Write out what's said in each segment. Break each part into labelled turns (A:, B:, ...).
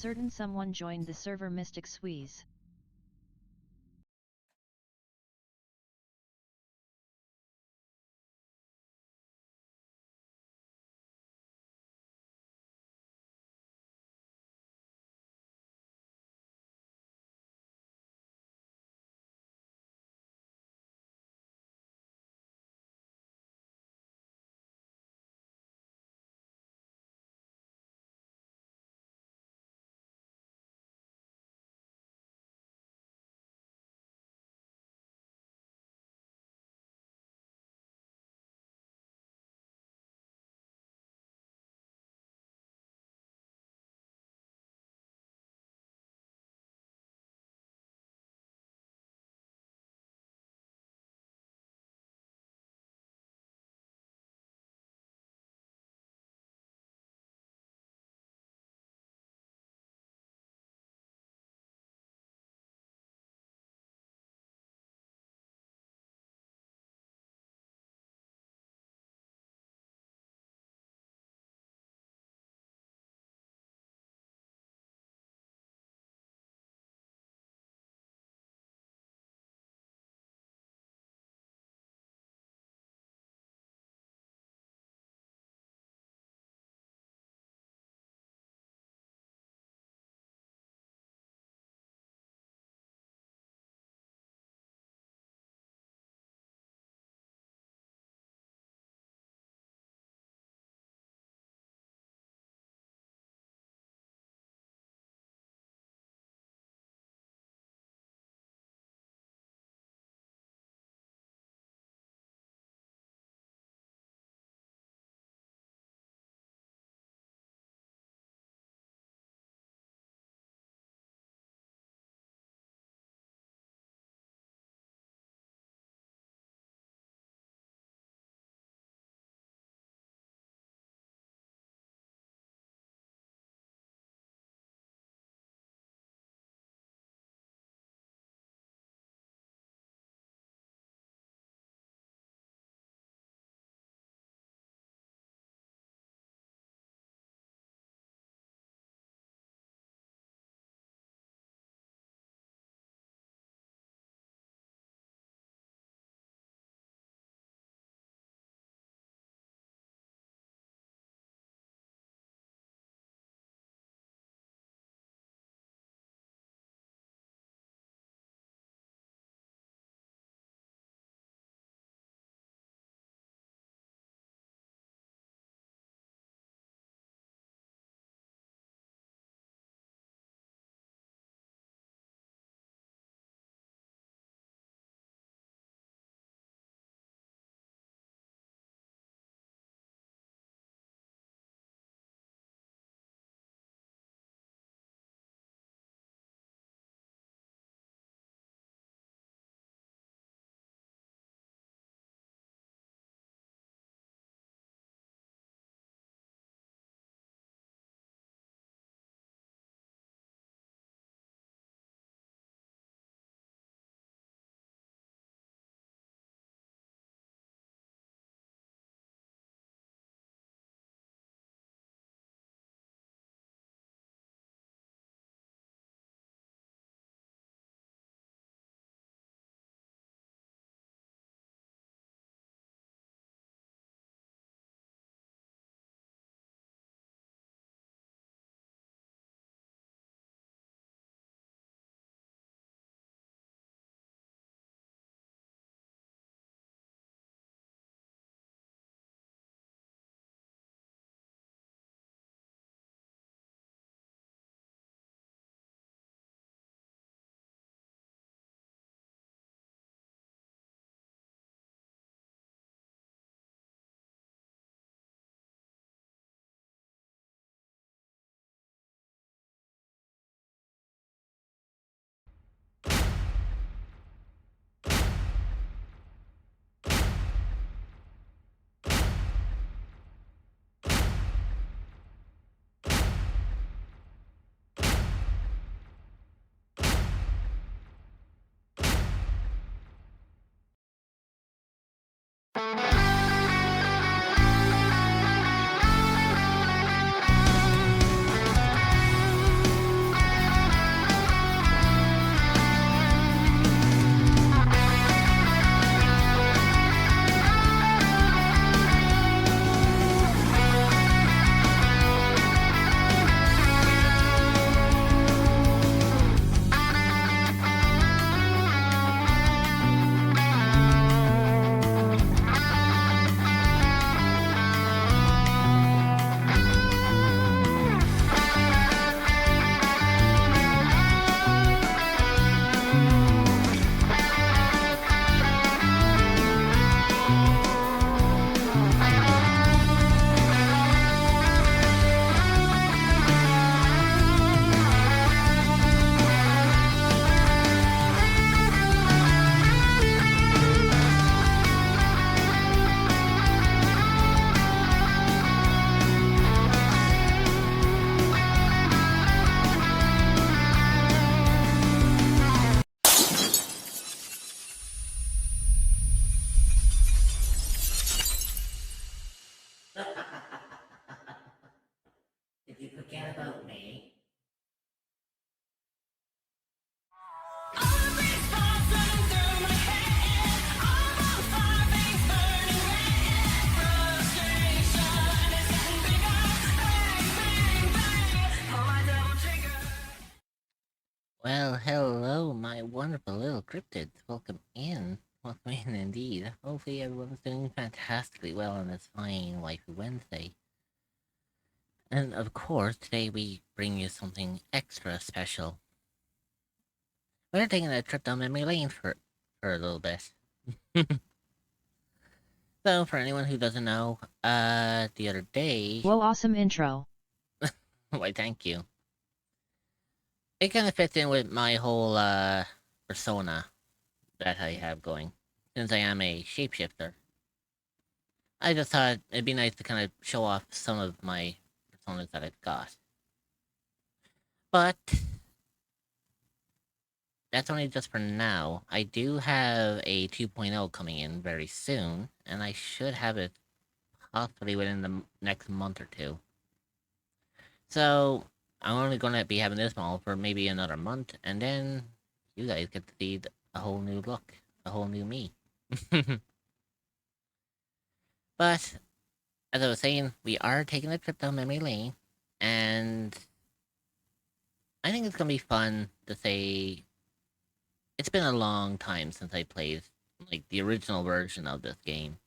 A: certain someone joined the server Mystic Squeeze.
B: Well, hello, my wonderful little cryptids. Welcome in. Welcome in indeed. Hopefully everyone's doing fantastically well on this fine Wifey Wednesday. And of course, today we bring you something extra special. We're taking a trip down memory lane for a little bit. So, for anyone who doesn't know, the other day...
A: Whoa, awesome intro.
B: Why, thank you. It kind of fits in with my whole, persona that I have going, since I am a shapeshifter. I just thought it'd be nice to kind of show off some of my personas that I've got. But that's only just for now. I do have a 2.0 coming in very soon, and I should have it possibly within the next month or two. So I'm only going to be having this model for maybe another month, and then you guys get to see a whole new look, a whole new me. But as I was saying, we are taking a trip down memory lane, and I think it's gonna be fun to say it's been a long time since I played like the original version of this game.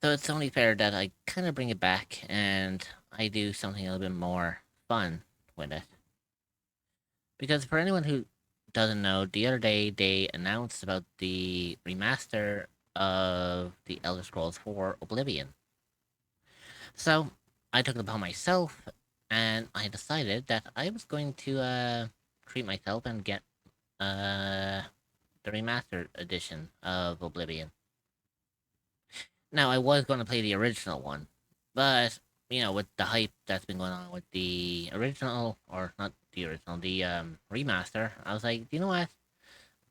B: So it's only fair that I kind of bring it back and I do something a little bit more fun with it. Because for anyone who doesn't know, the other day they announced about the remaster of the Elder Scrolls 4 Oblivion. So I took it upon myself and I decided that I was going to treat myself and get uh the remastered edition of Oblivion. Now, I was going to play the original one, but with the hype that's been going on with the original, or not the original, the remaster, I was like, you know what?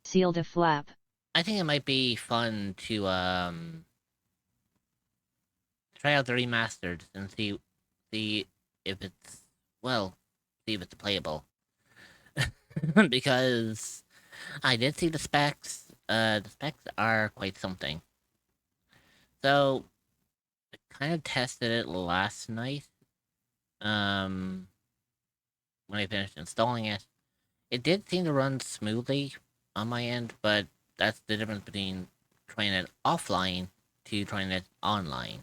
A: Seal de flap.
B: I think it might be fun to try out the remastered and see if it's well, see if it's playable. Because I did see the specs. The specs are quite something. So I kind of tested it last night. Um, when I finished installing it, it did seem to run smoothly on my end, but that's the difference between trying it offline to trying it online.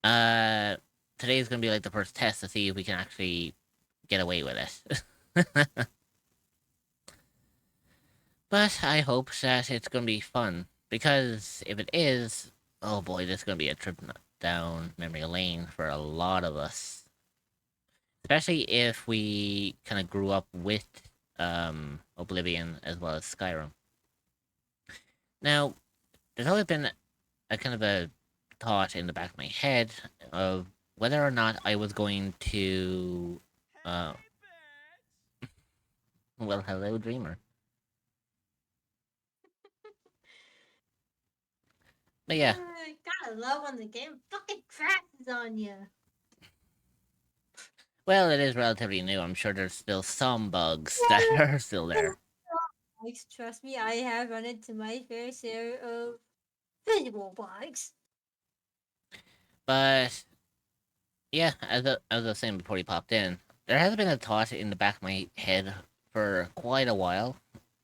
B: Uh, Today is gonna be like the first test to see if we can actually get away with it. But I hope that it's gonna be fun because if it is, oh boy, this is gonna be a trip down memory lane for a lot of us. Especially if we kind of grew up with Oblivion as well as Skyrim. Now, there's always been a kind of a thought in the back of my head of whether or not I was going to uh well, hello dreamer. But yeah,
C: Gotta love when the game fucking crashes on you.
B: well, it is relatively new. I'm sure there's still some bugs that are still there.
C: Trust me, I have run into my fair share of visual bugs.
B: But yeah, as I was saying before he popped in, there has been a thought in the back of my head for quite a while.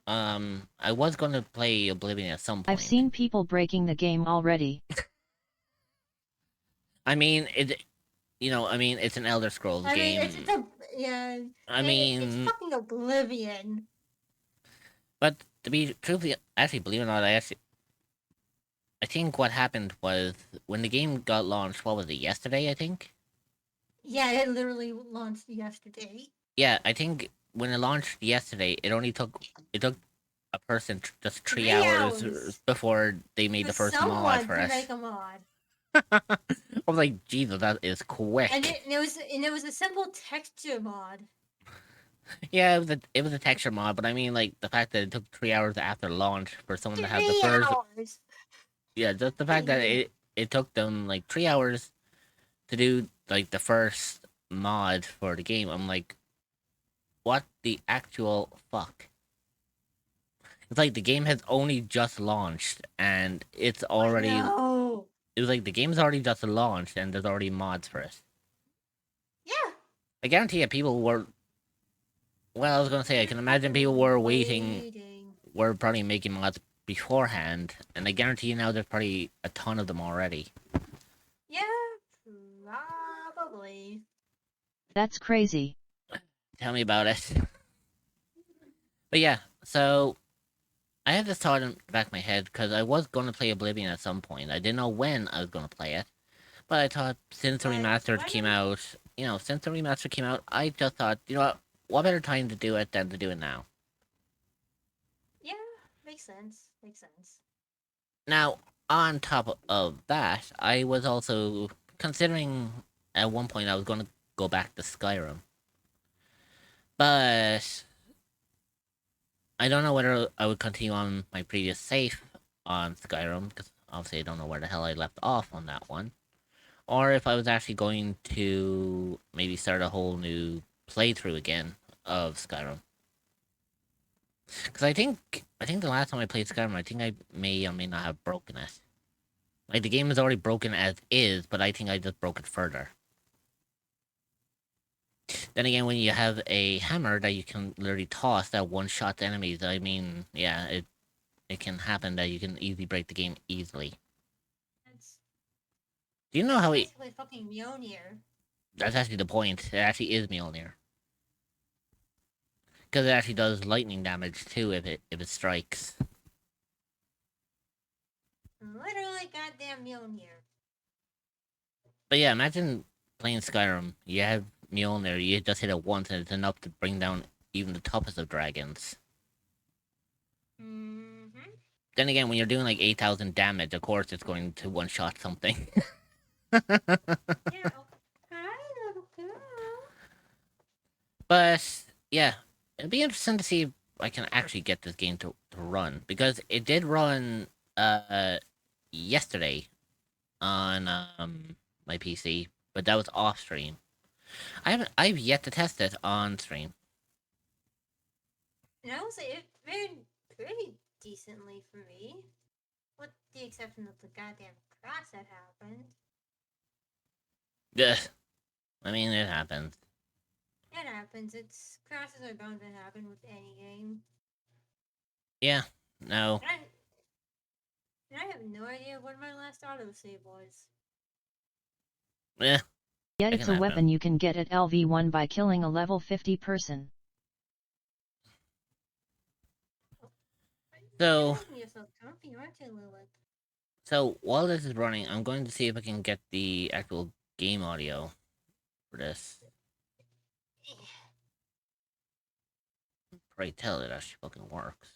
B: I was going to play Oblivion at some
A: I've
B: point.
A: seen people breaking the game already.
B: I mean, it's an Elder Scrolls
C: I mean,
B: game.
C: it's it's
B: mean,
C: fucking Oblivion.
B: but to be truthfully, actually, believe it or not, I think what happened was when the game got launched. What was it? Yesterday, I think.
C: Yeah, it literally launched yesterday.
B: Yeah, I think when it launched yesterday, it took a person just 3 hours before they made the first mod for
C: to
B: us.
C: make a mod.
B: I was like, Jesus, that is quick.
C: And it was a simple texture mod.
B: Yeah, it was a texture mod, but I mean, like the fact that it took 3 hours after launch for someone to have the
C: 3
B: first.
C: hours.
B: Yeah, just the fact that it took them like 3 hours to do like the first mod for the game. I'm like, what the actual fuck? It's like the game has only just launched and it's already.
C: No.
B: It was like the game's already just launched and there's already mods for it.
C: Yeah.
B: I guarantee you, people were. Well, I was gonna say I can imagine people were
C: Waiting.
B: were probably making mods beforehand, and I guarantee you now there's probably a ton of them already.
C: Yeah, probably.
A: That's crazy.
B: Tell me about it. But yeah, so I had this thought in the back of my head because I was going to play Oblivion at some point. I didn't know when I was going to play it, but I thought since the
C: But
B: remastered
C: why
B: came
C: not?
B: out, since the remaster came out, I just thought, what better time to do it than to do it now?
C: Yeah, makes sense. Makes sense.
B: Now, on top of that, I was also considering at one point I was going to go back to Skyrim, but I don't know whether I would continue on my previous save on Skyrim because obviously I don't know where the hell I left off on that one, or if I was actually going to maybe start a whole new playthrough again of Skyrim. Because I think the last time I played Skyrim, I think I may or may not have broken it. Like the game is already broken as is, but I think I just broke it further. Then again, when you have a hammer that you can literally toss that one shot enemies, I mean, yeah, it can happen that you can easily break the game easily.
C: That's
B: Do you know how it?
C: basically fucking Mjolnir.
B: That's actually the point. It actually is Mjolnir. Because it actually does lightning damage too if it strikes.
C: Literally goddamn Mjolnir.
B: But yeah, imagine playing Skyrim. You have Mjolnir, you just hit it once and it's enough to bring down even the toughest of dragons.
C: Mm-hmm.
B: Then again, when you're doing like 8,000 damage, of course it's going to one shot something.
C: Yeah, hi, little girl.
B: But yeah, it'd be interesting to see if I can actually get this game to run because it did run yesterday on my PC, but that was off stream. I've yet to test it on stream.
C: And I will say it ran pretty decently for me. With the exception of the goddamn cross that happened.
B: Ugh. I mean, it happens.
C: It happens. It's crashes are bound to happen with any game.
B: Yeah, no.
C: And I have no idea what my last autosave was.
B: Yeah,
A: Yet
B: it
A: it's
B: can
A: a
B: happen.
A: weapon you can get at LV1 by killing a level 50 person.
B: So-
C: You're making yourself comfy, aren't you, Lilith?
B: So while this is running, I'm going to see if I can get the actual game audio for this. Pray tell it actually fucking works.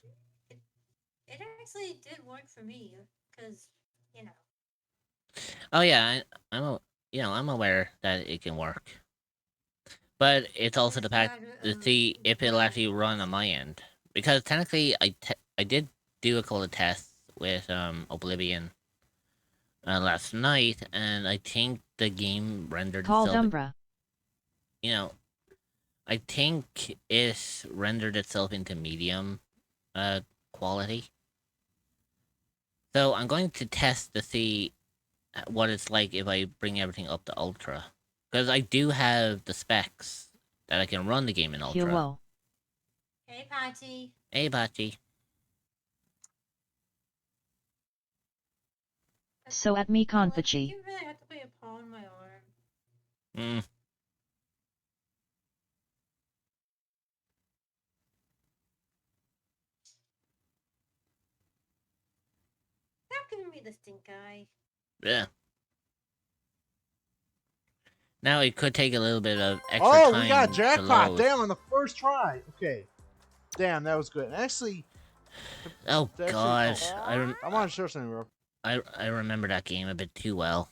C: It actually did work for me, because, you know.
B: Oh yeah, I'm aware that it can work, but it's also the
C: Just a
B: fact
C: matter
B: to
C: of
B: see if it'll
C: what
B: actually run on my end. Because technically, I did do a couple of tests with Oblivion last night, and I think the game rendered
A: Called
B: itself.
A: Umbra.
B: You know, I think it rendered itself into medium quality. So I'm going to test to see what it's like if I bring everything up to ultra, because I do have the specs that I can run the game in ultra.
A: Hello.
C: Hey, Patty.
B: Hey, Bachi.
A: So at me
C: Lilith,
A: Konpachi.
C: you really have to put a paw on my arm.
B: Mm.
C: Stop giving me the stink eye.
B: Yeah. Now it could take a little bit of extra time.
D: Oh, we got
B: to
D: jackpot!
B: load.
D: Damn, on the first try. Okay. Damn, that was good. And actually,
B: Oh
D: actually-
B: god,
D: oh. I want to share something, bro.
B: I remember that game a bit too well.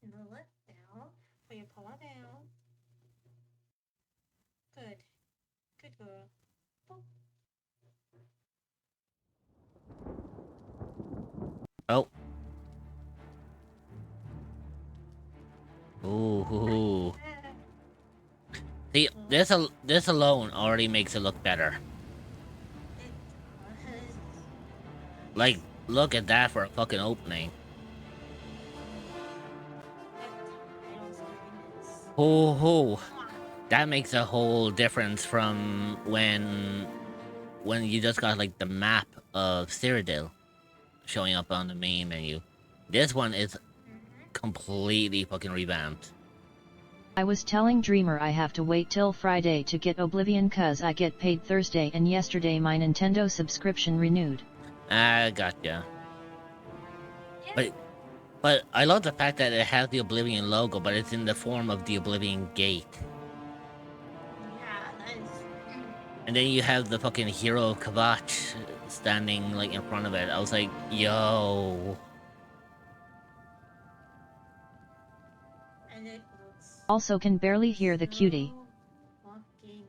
C: Lilith, down. Put your paw down. Good. Good girl. Boop.
B: Oh. Ooh. See, this alone already makes it look better.
C: It does.
B: Like, look at that for a fucking opening.
C: That title screen is...
B: Ho ho. that makes a whole difference from when you just got like the map of Cyrodiil showing up on the main menu. This one is completely fucking revamped.
A: I was telling Dreamer I have to wait till Friday to get Oblivion cause I get paid Thursday and yesterday my Nintendo subscription renewed.
B: I gotcha.
C: Yeah.
B: But I love the fact that it has the Oblivion logo, but it's in the form of the Oblivion Gate.
C: Yeah, that is.
B: And then you have the fucking hero of Kavach standing like in front of it. I was like, yo.
C: And it looks
A: Also can barely hear the cutie.
C: so fucking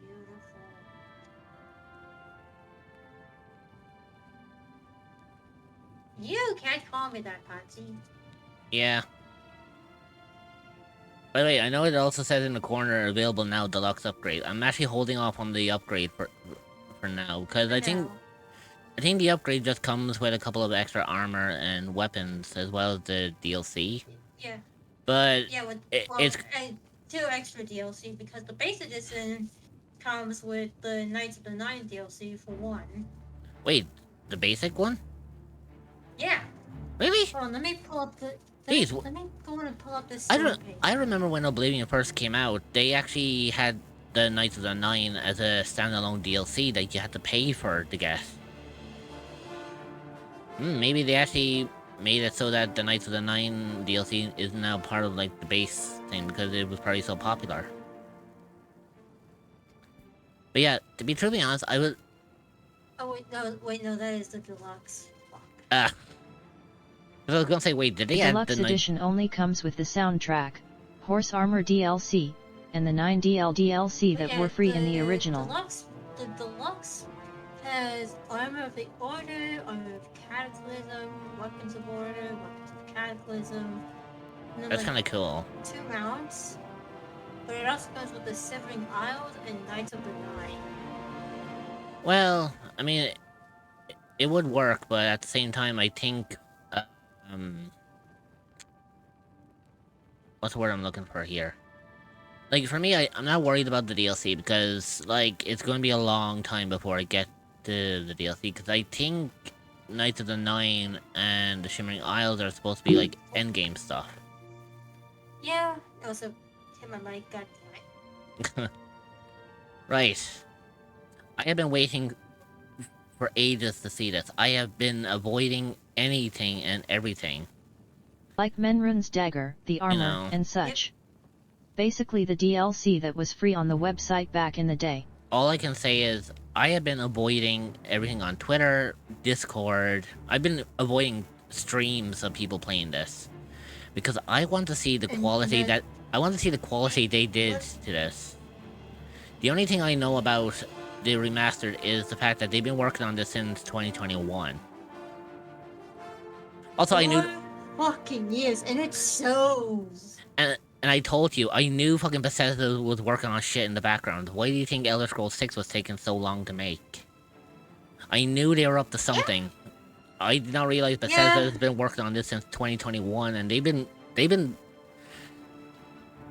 C: beautiful. You can't call me that, Patsy.
B: Yeah. By the way, I know it also says in the corner available now deluxe upgrade. I'm actually holding off on the upgrade for now because I think the upgrade just comes with a couple of extra armor and weapons as well as the DLC.
C: Yeah.
B: But
C: Yeah, with
B: it's
C: and 2 extra DLC because the base edition comes with the Knights of the Nine DLC for 1.
B: wait, the basic one?
C: Yeah.
B: Really?
C: Hold on, let me pull up the.
B: Jeez,
C: Let me go in and pull up this.
B: I remember when Oblivion first came out, they actually had the Knights of the Nine as a standalone DLC that you had to pay for to get. Maybe they actually made it so that the Knights of the Nine DLC is now part of like the base thing because it was probably so popular. But yeah, to be truly honest, I was
C: Oh wait, no, that is the deluxe. Fuck.
B: I was gonna say, wait, did they
A: The
B: add
A: deluxe
B: the
A: edition only comes with the soundtrack, Horse Armor DLC, and the 9DL DLC that
C: Yeah,
A: were free in the original.
C: The deluxe has Armor of the Order, Armor of Cataclysm, Weapons of Order, Weapons of Cataclysm. And then,
B: That's
C: like,
B: kind of cool.
C: 2 mounts. But it also comes with the Severing Isles and Knights of the Nine.
B: Well, I mean, it would work, but at the same time, I think, what's the word I'm looking for here? Like, for me, I'm not worried about the DLC because, like, it's going to be a long time before I get to the DLC because I think Knights of the Nine and the Shimmering Isles are supposed to be, like, endgame stuff.
C: Yeah, it also hit my mic, god damn it.
B: Right. I have been waiting for ages to see this. I have been avoiding anything and everything.
A: Like Menrun's dagger, the armor,
B: know.
A: and such. Basically the DLC that was free on the website back in the day.
B: All I can say is, I have been avoiding everything on Twitter, Discord. I've been avoiding streams of people playing this. Because I want to see the quality I want to see the quality they did to this. The only thing I know about the remastered is the fact that they've been working on this since 2021. Also, I knew...
C: 4 fucking years, and it shows!
B: And I told you, I knew fucking Bethesda was working on shit in the background. Why do you think Elder Scrolls 6 was taking so long to make? I knew they were up to something. I did not realize Bethesda has been working on this since 2021, and they've been...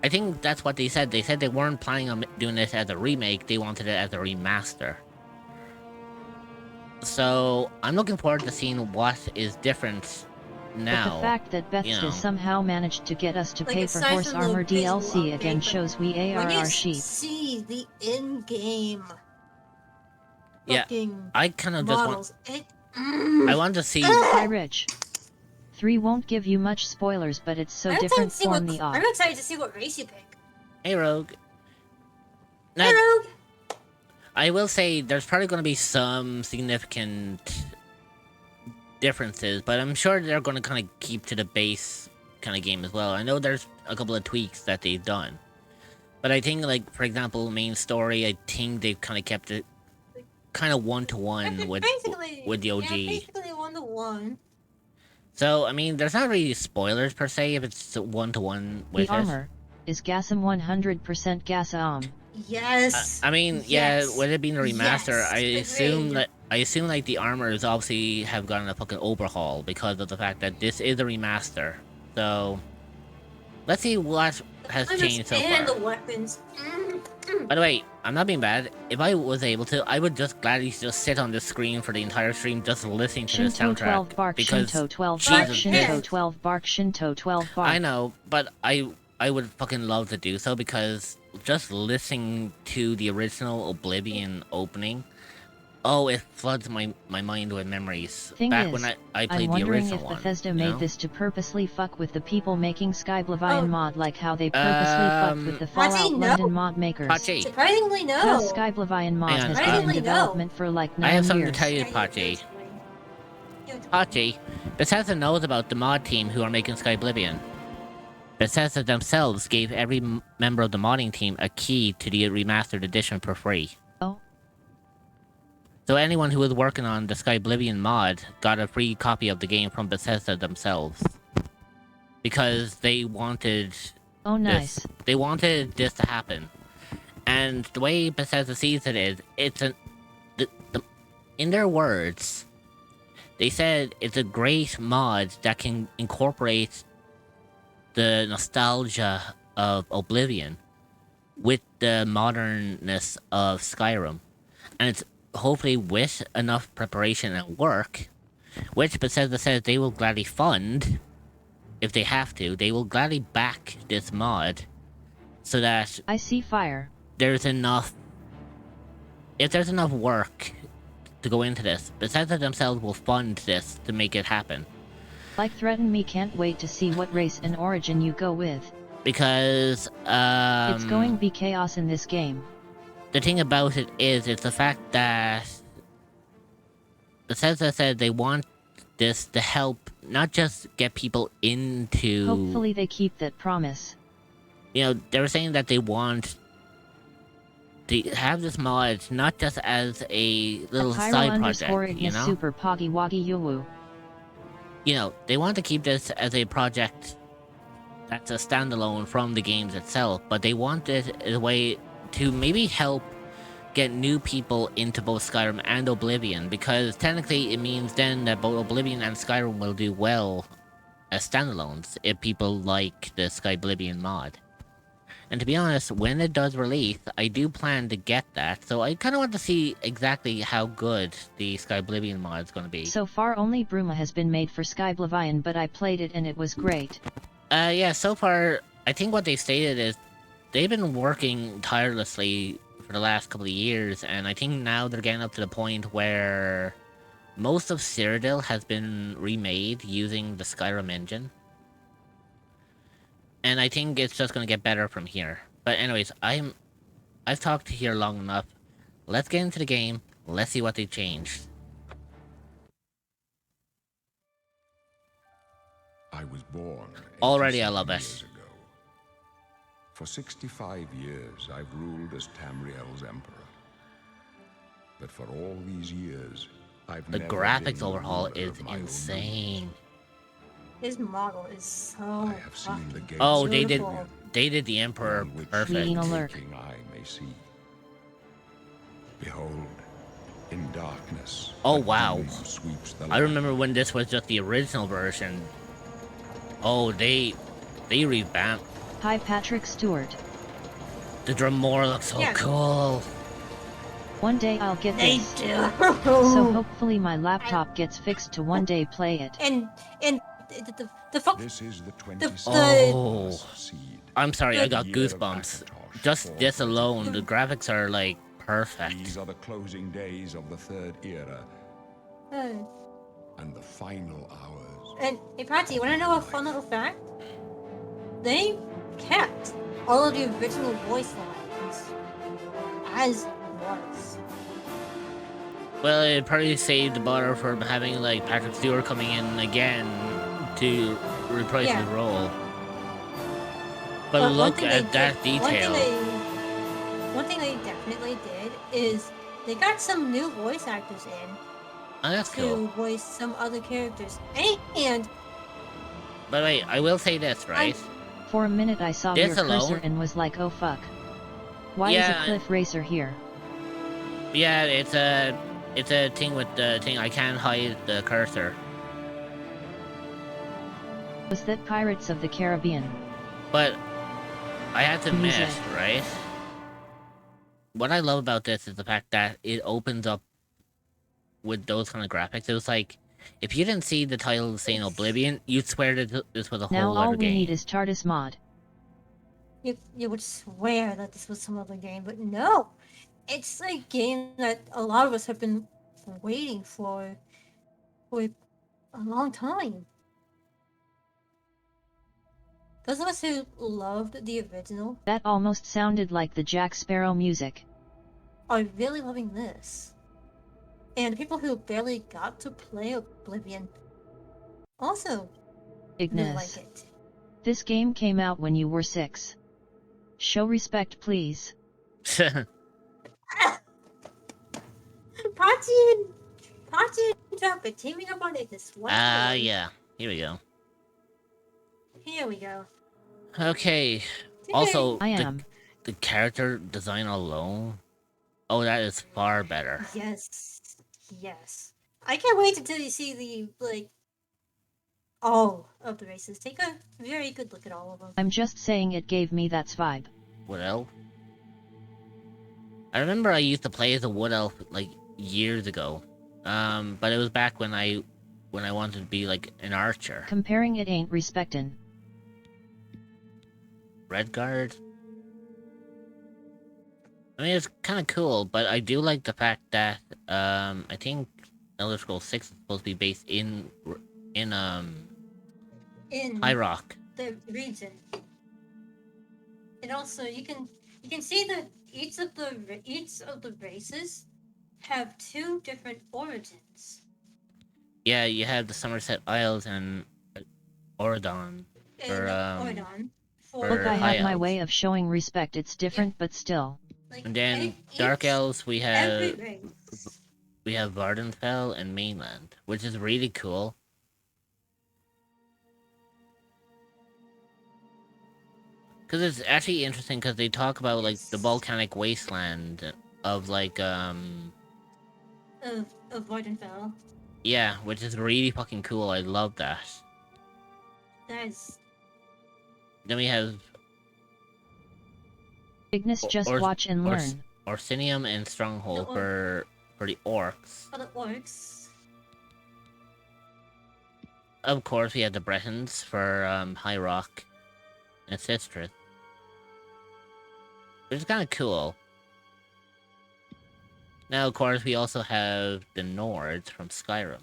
B: I think that's what they said. They said they weren't planning on doing this as a remake, they wanted it as a remaster. So, I'm looking forward to seeing what is different now.
A: But the fact that Bethesda somehow managed to get us to pay for
C: aside
A: Horse
C: from the
A: Armor
C: visual
A: DLC
C: update,
A: again
C: but
A: shows we
C: when
A: are
C: you
A: our sheep.
C: see the in-game
B: Yeah,
C: fucking
B: I kind of just
C: models,
B: I want to see...
A: Hi Rich. 3 won't give you much spoilers, but it's so different from the off.
C: I'm excited to see what race you pick.
B: Hey, Rogue. Now,
C: Hey, Rogue!
B: I will say there's probably going to be some significant differences, but I'm sure they're going to kind of keep to the base kind of game as well. I know there's a couple of tweaks that they've done, but I think, like, for example, main story, I think they've kind of kept it kind of one-to-one with the OG.
C: Yeah, basically 1-to-1.
B: So, I mean, there's not really spoilers per se if it's one-to-one with
A: The armor is Gasm 100% Gasam.
C: Yes.
B: I mean,
C: yes.
B: yeah, with it being a remaster,
C: Yes.
B: I assume like the armors obviously have gotten a fucking overhaul because of the fact that this is a remaster. So let's see what has
C: climates
B: changed so
C: and
B: far.
C: the weapons.
B: By the way, I'm not being bad. If I was able to, I would just gladly just sit on the screen for the entire stream, just listening to the
A: Shinto 12
B: soundtrack.
A: bark,
B: Because
A: Shinto 12
B: Jesus,
A: bark,
C: this-
A: Shinto 12 bark, Shinto 12 bark.
B: I know, but I would fucking love to do so because just listening to the original Oblivion opening, oh, it floods my mind with memories.
A: Thing
B: Back
A: is,
B: when I
A: I'm
B: played the
A: wondering
B: original
A: if
B: one.
A: Bethesda
B: you
A: made
B: know?
A: this to purposely fuck with the people making Skyblivion
C: Oh.
A: mod, like how they purposely fucked with the
C: Patsy,
A: Fallout
C: no.
A: London mod makers.
B: Pachi,
C: Surprisingly, no.
A: Cause Skyblivion mod
B: Hang on,
A: has been in
C: Surprisingly, no.
A: development for like 9
B: I have
A: years.
B: something to tell you,
C: Yeah,
B: Pachi.
C: you-
B: Pachi, Bethesda knows about the mod team who are making Skyblivion. Bethesda themselves gave every member of the modding team a key to the remastered edition for free.
A: Oh,
B: So anyone who was working on the Skyblivion mod got a free copy of the game from Bethesda themselves. Because they wanted
A: oh nice.
B: this. They wanted this to happen. And the way Bethesda sees it is, it's in their words, they said it's a great mod that can incorporate the nostalgia of Oblivion with the modernness of Skyrim. And it's hopefully with enough preparation and work, which Bethesda says they will gladly fund, if they have to, they will gladly back this mod so that
A: I see fire.
B: there's enough, if there's enough work to go into this, Bethesda themselves will fund this to make it happen.
A: Like threaten me, can't wait to see what race and origin you go with.
B: Because,
A: It's going to be chaos in this game.
B: the thing about it is, it's the fact that Bethesda said they want this to help not just get people into...
A: Hopefully they keep that promise.
B: You know, they were saying that they want to have this mod not just as a little side project, you know?
A: Super poggy woggy yoo.
B: You know, they want to keep this as a project that's a standalone from the games itself, but they want it as a way to maybe help get new people into both Skyrim and Oblivion, because technically it means then that both Oblivion and Skyrim will do well as standalones if people like the Skyblivion mod. And to be honest, when it does release, I do plan to get that, so I kind of want to see exactly how good the Skyblivion mod is going to be.
A: So far only Bruma has been made for Skyblivion, but I played it and it was great.
B: Yeah, so far, I think what they've stated is they've been working tirelessly for the last couple of years, and I think now they're getting up to the point where most of Cyrodiil has been remade using the Skyrim engine. And I think it's just going to get better from here. But anyways, I've talked here long enough. Let's get into the game. Let's see what they changed.
E: I was born
B: Already I
E: 87
B: love it.
E: years ago. For 65 years, I've ruled as Tamriel's emperor. But for all these years, I've
B: The
E: never
B: graphics
E: been
B: overhaul
E: ruler
B: is
E: of my own
B: insane.
C: His model is so
E: I have seen the
C: fucking
E: gates
B: Oh,
E: of
B: they did.
C: beautiful.
B: They did the Emperor
E: on which
B: perfect.
A: Reading
E: no
A: alert.
E: waking eye may see. Behold, in darkness.
B: Oh,
E: a
B: wow.
E: doom sweeps the
B: I
E: land.
B: remember when this was just the original version. Oh, they revamped.
A: Hi Patrick Stewart.
B: The Dremora looks so
C: Yeah.
B: cool.
A: One day I'll get
C: They
A: this.
C: do.
A: So hopefully my laptop gets fixed to one day play it.
C: and the fuck.
E: This is the
C: The-
E: 27th
B: Oh.
E: seed.
B: I'm sorry, I got
E: Year of
B: goosebumps.
E: Akatosh,
B: Just this
E: 432.
B: alone, the graphics are like
E: These
B: perfect.
E: are the closing days of the third era and the final hours.
C: And hey, Patsy, you want to know a fun little fact? They kept all of the original voice lines as was.
B: Well, it probably saved the butter from having like Patrick Stewart coming in again to reprise
C: Yeah.
B: his role. But
C: one
B: look
C: thing
B: at
C: they
B: that
C: did-
B: detail.
C: One thing they definitely did is they got some new voice actors in
B: Oh, that's
C: to
B: cool.
C: voice some other characters. And
B: By the way, I will say this, right?
A: For a minute I saw
B: This
A: your
B: alone?
A: cursor and was like, oh fuck. Why is
B: Yeah.
A: a cliff racer here?
B: Yeah, it's a thing with the thing. I can't hide the cursor.
A: Was that Pirates of the Caribbean?
B: But I have to
A: Music.
B: admit, right? What I love about this is the fact that it opens up with those kind of graphics. It was like, if you didn't see the title saying Oblivion, you'd swear that this was a
A: Now
B: whole
A: all
B: other
A: we need
B: game.
A: is TARDIS mod.
C: You would swear that this was some other game, but no, it's a game that a lot of us have been waiting for a long time. Those of us who loved the original
A: That almost sounded like the Jack Sparrow music.
C: are really loving this. And people who barely got to play Oblivion also really like
A: Ignis.
C: it.
A: This game came out when you were 6. Show respect, please.
C: Pachi and Trumpet teaming up on Ignis.
B: Yeah. Here we go.
C: Here we go.
B: Okay. Also,
A: I am.
B: the character design alone. Oh, that is far better.
C: Yes. I can't wait until you see all of the races. Take a very good look at all of them.
A: I'm just saying it gave me that vibe.
B: Wood elf. I remember I used to play as a wood elf like years ago. But it was back when I wanted to be like an archer.
A: Comparing it ain't respectin'.
B: Redguard. I mean, it's kind of cool, but I do like the fact that I think Elder Scrolls 6 is supposed to be based in High Rock.
C: The region. And also, you can see that each of the races have 2 different origins.
B: Yeah, you have the Somerset Isles and Oradon.
A: Look, I
B: High
A: have my
B: elves.
A: way of showing respect. It's different, but still.
B: And then Dark Elves, we have Vardenfell and Mainland, which is really cool. Because it's actually interesting because they talk about like the volcanic wasteland of like
C: of Vardenfell.
B: Yeah, which is really fucking cool. I love that.
C: That's
B: Then we have
A: Ignis, just watch and learn.
B: Orsinium and Stronghold for the orcs.
C: for the orcs.
B: Of course, we have the Bretons for High Rock and Sistrith, which is kind of cool. Now, of course, we also have the Nords from Skyrim.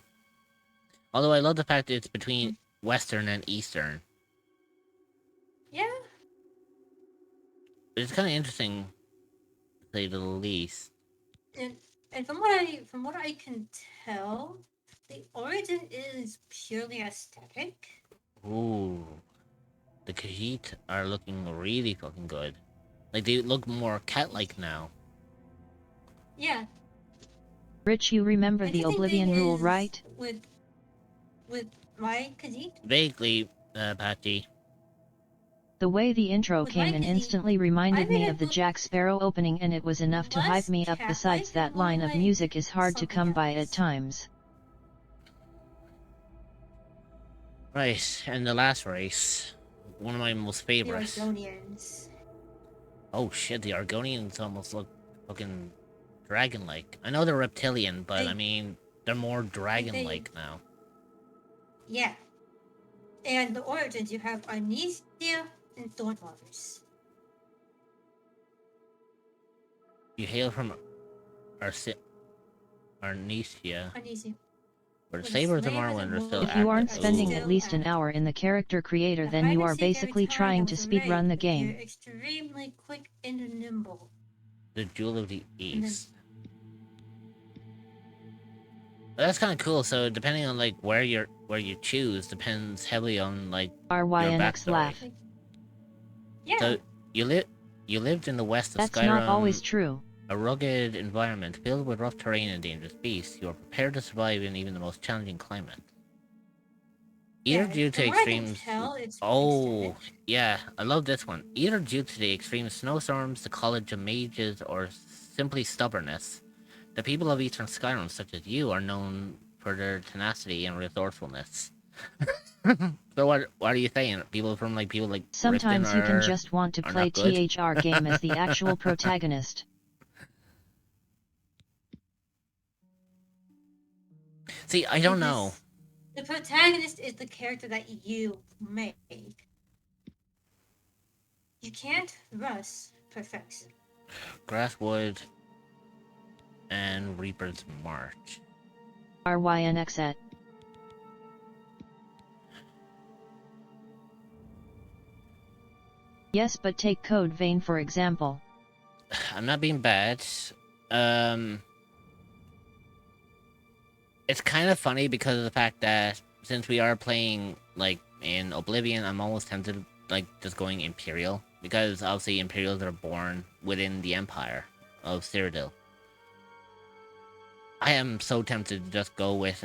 B: Although I love the fact that it's between Western and Eastern.
C: Yeah.
B: It's kind of interesting, to say the least.
C: And from what I can tell, the origin is purely aesthetic.
B: Ooh. The Khajiit are looking really fucking good. Like, they look more cat-like now.
C: Yeah.
A: Rich, you remember the Oblivion rule, right?
C: With my Khajiit?
B: Vaguely, Patty.
A: The way the intro
C: With
A: came
C: my
A: in
C: Khajiit,
A: instantly reminded
C: I made
A: me
C: it
A: of the
C: look
A: Jack Sparrow opening, and it was enough to hype me up.
C: less
A: Besides,
C: cat-like
A: that line of
C: and
A: music is hard to
C: something
A: come by
C: else.
A: at times.
B: Right, and the last race. One of my most
C: The
B: favorites.
C: Argonians.
B: Oh shit, the Argonians almost look fucking dragon-like. I know they're reptilian, but I mean, they're more dragon-like now.
C: Yeah. And the origins, you have Arnesia and Thornwaters.
B: You hail from Arnesia,
C: Arnesia.
B: where the
C: When
B: Sabers of
C: slavers
B: Morrowind
C: and
B: are still
C: warriors
A: If you aren't
B: active.
A: spending
C: Still
A: at least an
C: active.
A: hour in the character creator,
C: The
A: then you
C: hide
A: are
C: and seek every
A: basically
C: time
A: trying
C: there
A: to
C: was a
A: speedrun the
C: raid.
A: game.
C: You're extremely quick and nimble.
B: The Jewel of the
C: And then-
B: East. Well, that's kind of cool. So depending on like where you choose depends heavily on like your
A: RYNX
B: backstory.
A: laugh.
C: Yeah.
B: So you lived in the west of
A: That's
B: Skyrim,
A: not always true.
B: a rugged environment filled with rough terrain and dangerous beasts. You are prepared to survive in even the most challenging climate. Either due to
C: from what I can
B: extremes.
C: tell, it's
B: Oh,
C: aesthetic.
B: yeah, I love this one. Either due to the extreme snowstorms, the College of Mages, or simply stubbornness, the people of Eastern Skyrim, such as you, are known for their tenacity and resourcefulness. So what are you saying? People like Riften
A: Sometimes you can just want to
B: are
A: play
B: not good?
A: THR game as the actual protagonist.
B: See, I don't know.
C: The protagonist is the character that you make. You can't rush perfection.
B: Grasswood and Reaper's March.
A: RYNXet. Yes, but take Code Vein for example.
B: I'm not being bad. It's kind of funny because of the fact that since we are playing like in Oblivion, I'm almost tempted like just going Imperial because obviously Imperials are born within the Empire of Cyrodiil. I am so tempted to just go with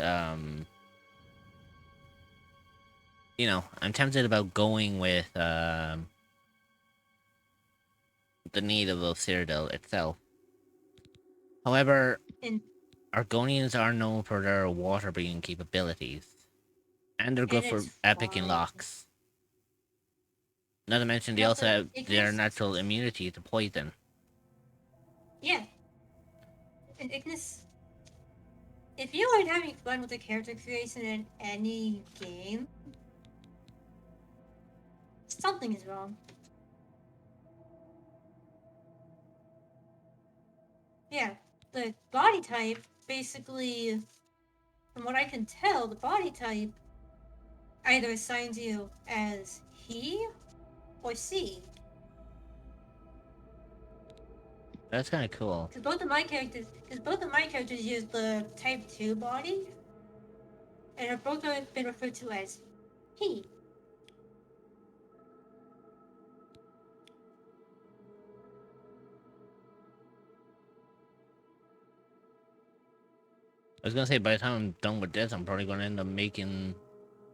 B: you know, I'm tempted about going with the native of Cyrodiil itself. However,
C: And
B: Argonians are known for their water-breathing capabilities. And they're good for
C: it's
B: epic
C: fine.
B: locks. Not to mention, they
C: Yeah,
B: also
C: but
B: have their
C: Ignis,
B: natural immunity to poison.
C: yeah, and Ignis. If you aren't having fun with the character creation in any game, something is wrong. Yeah, the body type basically, from what I can tell, the body type either assigns you as he or she.
B: That's kind of cool.
C: Because both of my characters use the Type 2 body, and have both been referred to as he.
B: I was gonna say, by the time I'm done with this, I'm probably gonna end up making...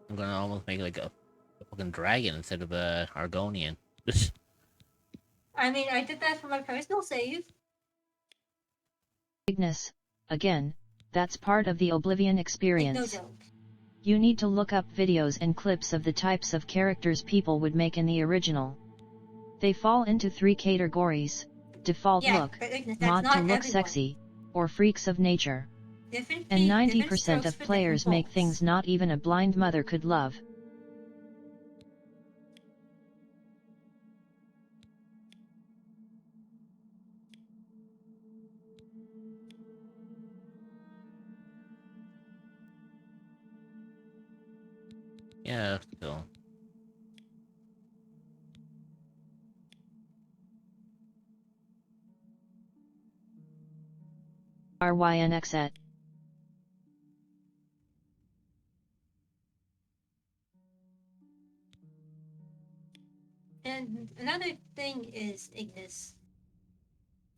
B: I'm gonna almost make like a fucking dragon instead of a Argonian.
C: I mean, I did that for my personal save.
A: Ignis, again, that's part of the Oblivion
C: Like, no
A: experience.
C: joke.
A: You need to look up videos and clips of the types of characters people would make in the original. They fall into 3 categories: default
C: Yeah,
A: look,
C: but Ignis, that's
A: mod
C: not
A: to look
C: everyone.
A: sexy, or freaks of nature.
C: Different
A: And
C: different
A: 90%
C: strokes
A: of
C: for different
A: players make
C: folks.
A: things not even a blind mother could love.
B: Yeah, that's cool.
A: RYNXet.
C: And another thing is Ignis.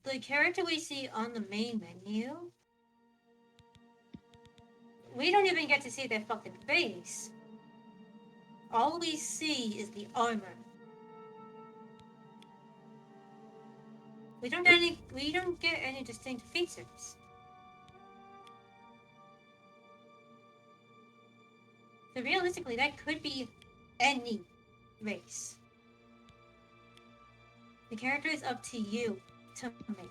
C: The character we see on the main menu, we don't even get to see their fucking face. All we see is the armor. We don't get any distinct features. So realistically, that could be any race. The character is up to you to make.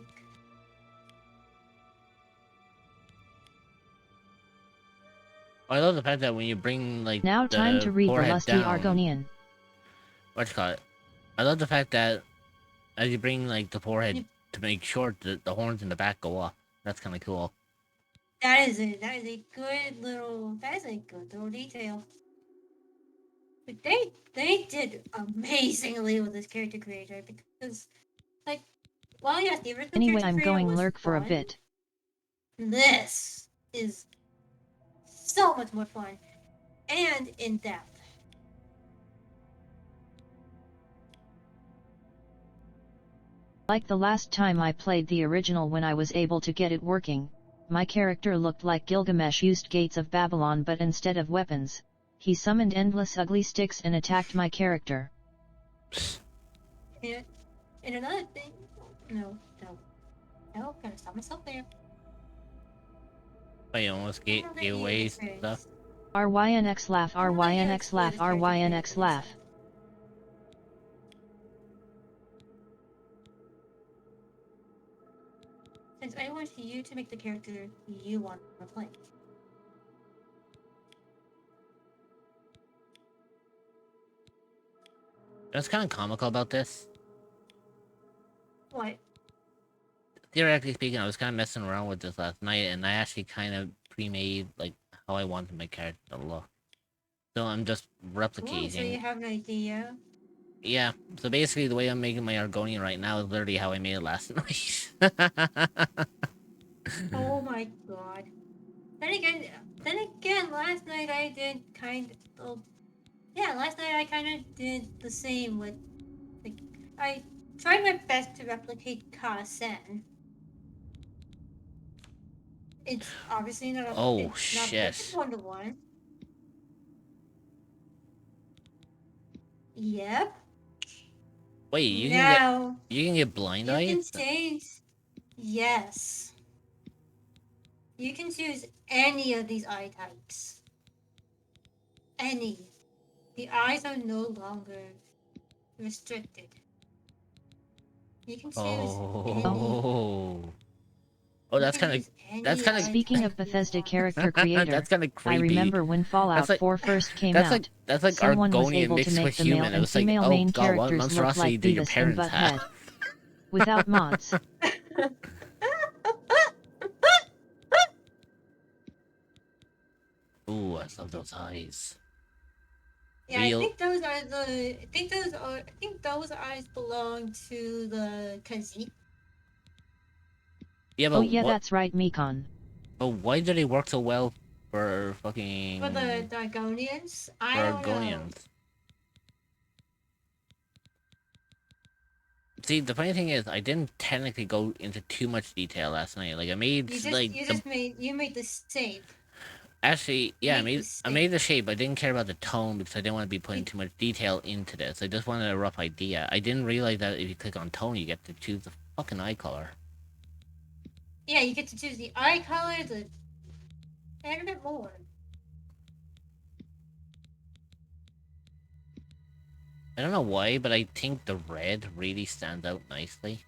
B: I love the fact that when you bring like
A: Now time
B: the
A: to read the
B: forehead
A: lusty
B: down,
A: Argonian.
B: what you call it? I love the fact that as you bring like the forehead
C: You-
B: to make sure that the horns in the back go up. That's kind of cool.
C: That is it. That is a good little detail. But they did amazingly with this character creator because, like, while yes, the original
A: Anyway,
C: character
A: I'm
C: creator
A: going
C: was
A: lurk for a
C: fun,
A: bit.
C: this is so much more fun and in depth.
A: Like the last time I played the original, when I was able to get it working, my character looked like Gilgamesh used Gates of Babylon, but instead of weapons, he summoned endless ugly sticks and attacked my character.
C: And another thing, no, gotta stop myself there.
B: But you almost gave away stuff.
A: RYNX laugh, RYNX laugh, RYNX laugh.
C: Since I want you to make the character you want to play.
B: What's kind of comical about this?
C: What?
B: Theoretically speaking, I was kind of messing around with this last night, and I actually kind of pre-made like how I wanted my character to look. So I'm just replicating.
C: Ooh, so you have an idea?
B: Yeah. So basically, the way I'm making my Argonian right now is literally how I made it last night.
C: Oh my god. Then again, last night I did kind of. Yeah, last night I kind of did the same with. Like, I tried my best to replicate Ka-Sen. It's obviously not a.
B: Oh
C: It's not perfect
B: shit!
C: 1-to-1. Yep.
B: Wait,
C: Now
B: you can get blind
C: you can
B: eyes?
C: change. Yes. You can choose any of these eye types. Any. The eyes are no longer restricted. You can choose any.
B: Oh. Oh,
C: You
B: that's
C: can
B: kind of
C: use
B: that's
C: any
B: kind of
C: eye
A: Speaking of
C: type you
A: Bethesda
C: want.
A: character creator,
B: that's kind of
A: I
B: creepy.
A: remember when Fallout
B: like
A: 4 first came out,
B: that's like
A: someone was
B: Argonian
A: able to
B: mixed
A: make
B: with
A: the male
B: human. It
A: and
B: was like,
A: female
B: oh
A: main
B: god, what
A: characters look
B: monstrosity
A: like
B: did your
A: Beavis and
B: parents have?
A: Butthead. Without mods.
B: Ooh, I love those eyes.
C: Yeah,
B: Real.
C: I think those are the. I think those eyes belong to the Khajiit.
B: Yeah,
A: Oh
B: but
A: yeah,
B: what?
A: that's right, Mekon.
B: But why do they work so well for fucking
C: For the Dargonians,
B: for
C: I don't know.
B: Argonians? See, the funny thing is, I didn't technically go into too much detail last night. Like, I made
C: You made the shape.
B: actually,
C: You
B: yeah,
C: made the
B: I
C: shape.
B: made the shape. I didn't care about the tone because I didn't want to be putting too much detail into this. I just wanted a rough idea. I didn't realize that if you click on tone, you get to choose the fucking eye color.
C: Yeah, you get to choose the eye color, and a bit more.
B: I don't know why, but I think the red really stands out nicely.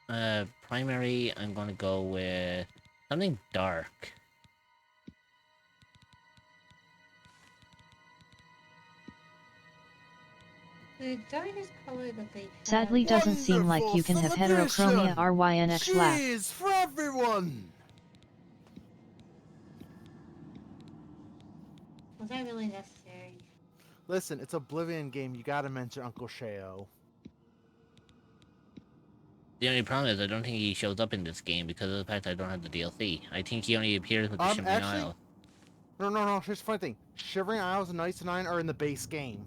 B: Primary, I'm gonna go with something dark.
C: The darkest color that they have.
A: Sadly doesn't seem like
D: Wonderful
A: you can have heterochromia
D: celebration!
A: RYNX laugh.
D: Cheers for everyone!
C: Was that really necessary?
D: Listen, it's Oblivion game. You gotta mention Uncle Sheo.
B: The only problem is I don't think he shows up in this game because of the fact I don't have the DLC. I think he only appears with the Shimmering
D: Actually,
B: Isle.
D: no. Here's the funny thing: Shivering Isles and Ice and Nine are in the base game.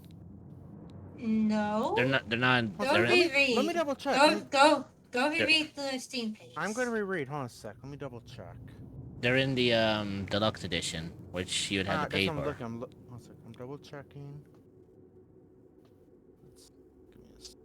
C: No.
B: They're not.
C: Go reread.
D: Let me double check.
C: Go reread the Steam page.
D: I'm going to reread. Hold on a sec. Let me double check.
B: They're in the deluxe edition, which you would have to pay
D: That's what
B: for.
D: I'm looking. One sec. I'm double checking. Give me a sec.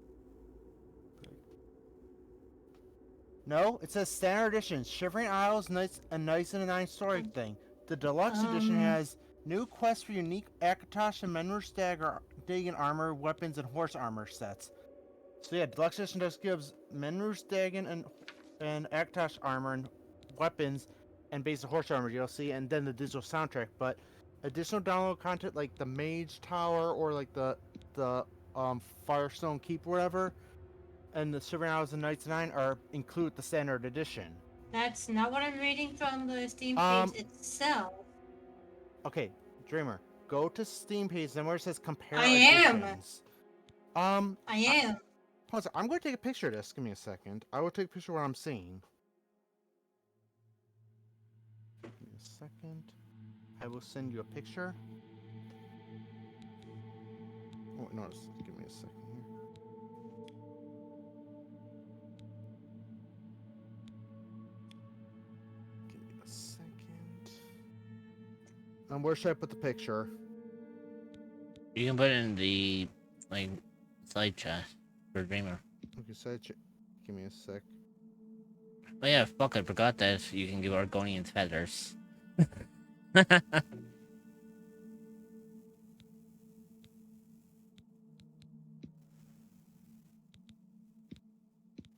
D: No, it says standard edition. Shivering Isles, Nice and a Nine story thing. The deluxe edition has new quests for unique Akatosh and Menru's Dagon armor, weapons, and horse armor sets. So yeah, deluxe edition just gives Menru's Dagon and Akatosh armor and weapons and basic horse armor DLC, and then the digital soundtrack. But additional download content like the Mage Tower or like the Firestone Keep or whatever, and the Shivering Isles and Knights 9 are include the standard edition.
C: That's not what I'm reading from the Steam page itself.
D: Okay, Dreamer, go to Steam page and where it says compare
C: editions.
D: I am.
C: Pause.
D: I'm going to take a picture of this. Give me a second. I will take a picture of what I'm seeing. Give me a second. I will send you a picture. Oh, no, give me a second here. Give me a second. And where should I put the picture?
B: You can put it in the side chat for Dreamer.
D: Okay, side chat. Give me a sec.
B: Oh yeah, fuck, I forgot that you can give Argonians feathers.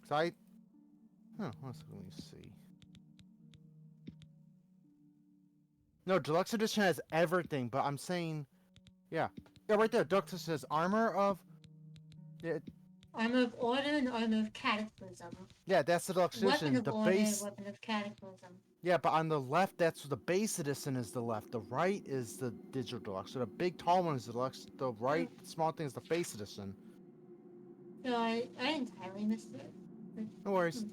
D: So I. Huh, let me see. No, deluxe edition has everything, but I'm saying, yeah, right there. Deluxe edition says armor of. Yeah,
C: Armor of Order and Armor of Cataclysm.
D: yeah, that's the deluxe
C: Weapon
D: edition.
C: of
D: The
C: Order,
D: base.
C: Weapon of Cataclysm.
D: Yeah, but on the left, that's the base edition is the left. The right is the digital deluxe. So the big tall one is the deluxe. The right small thing is the base edition.
C: No, I entirely missed it.
D: No worries.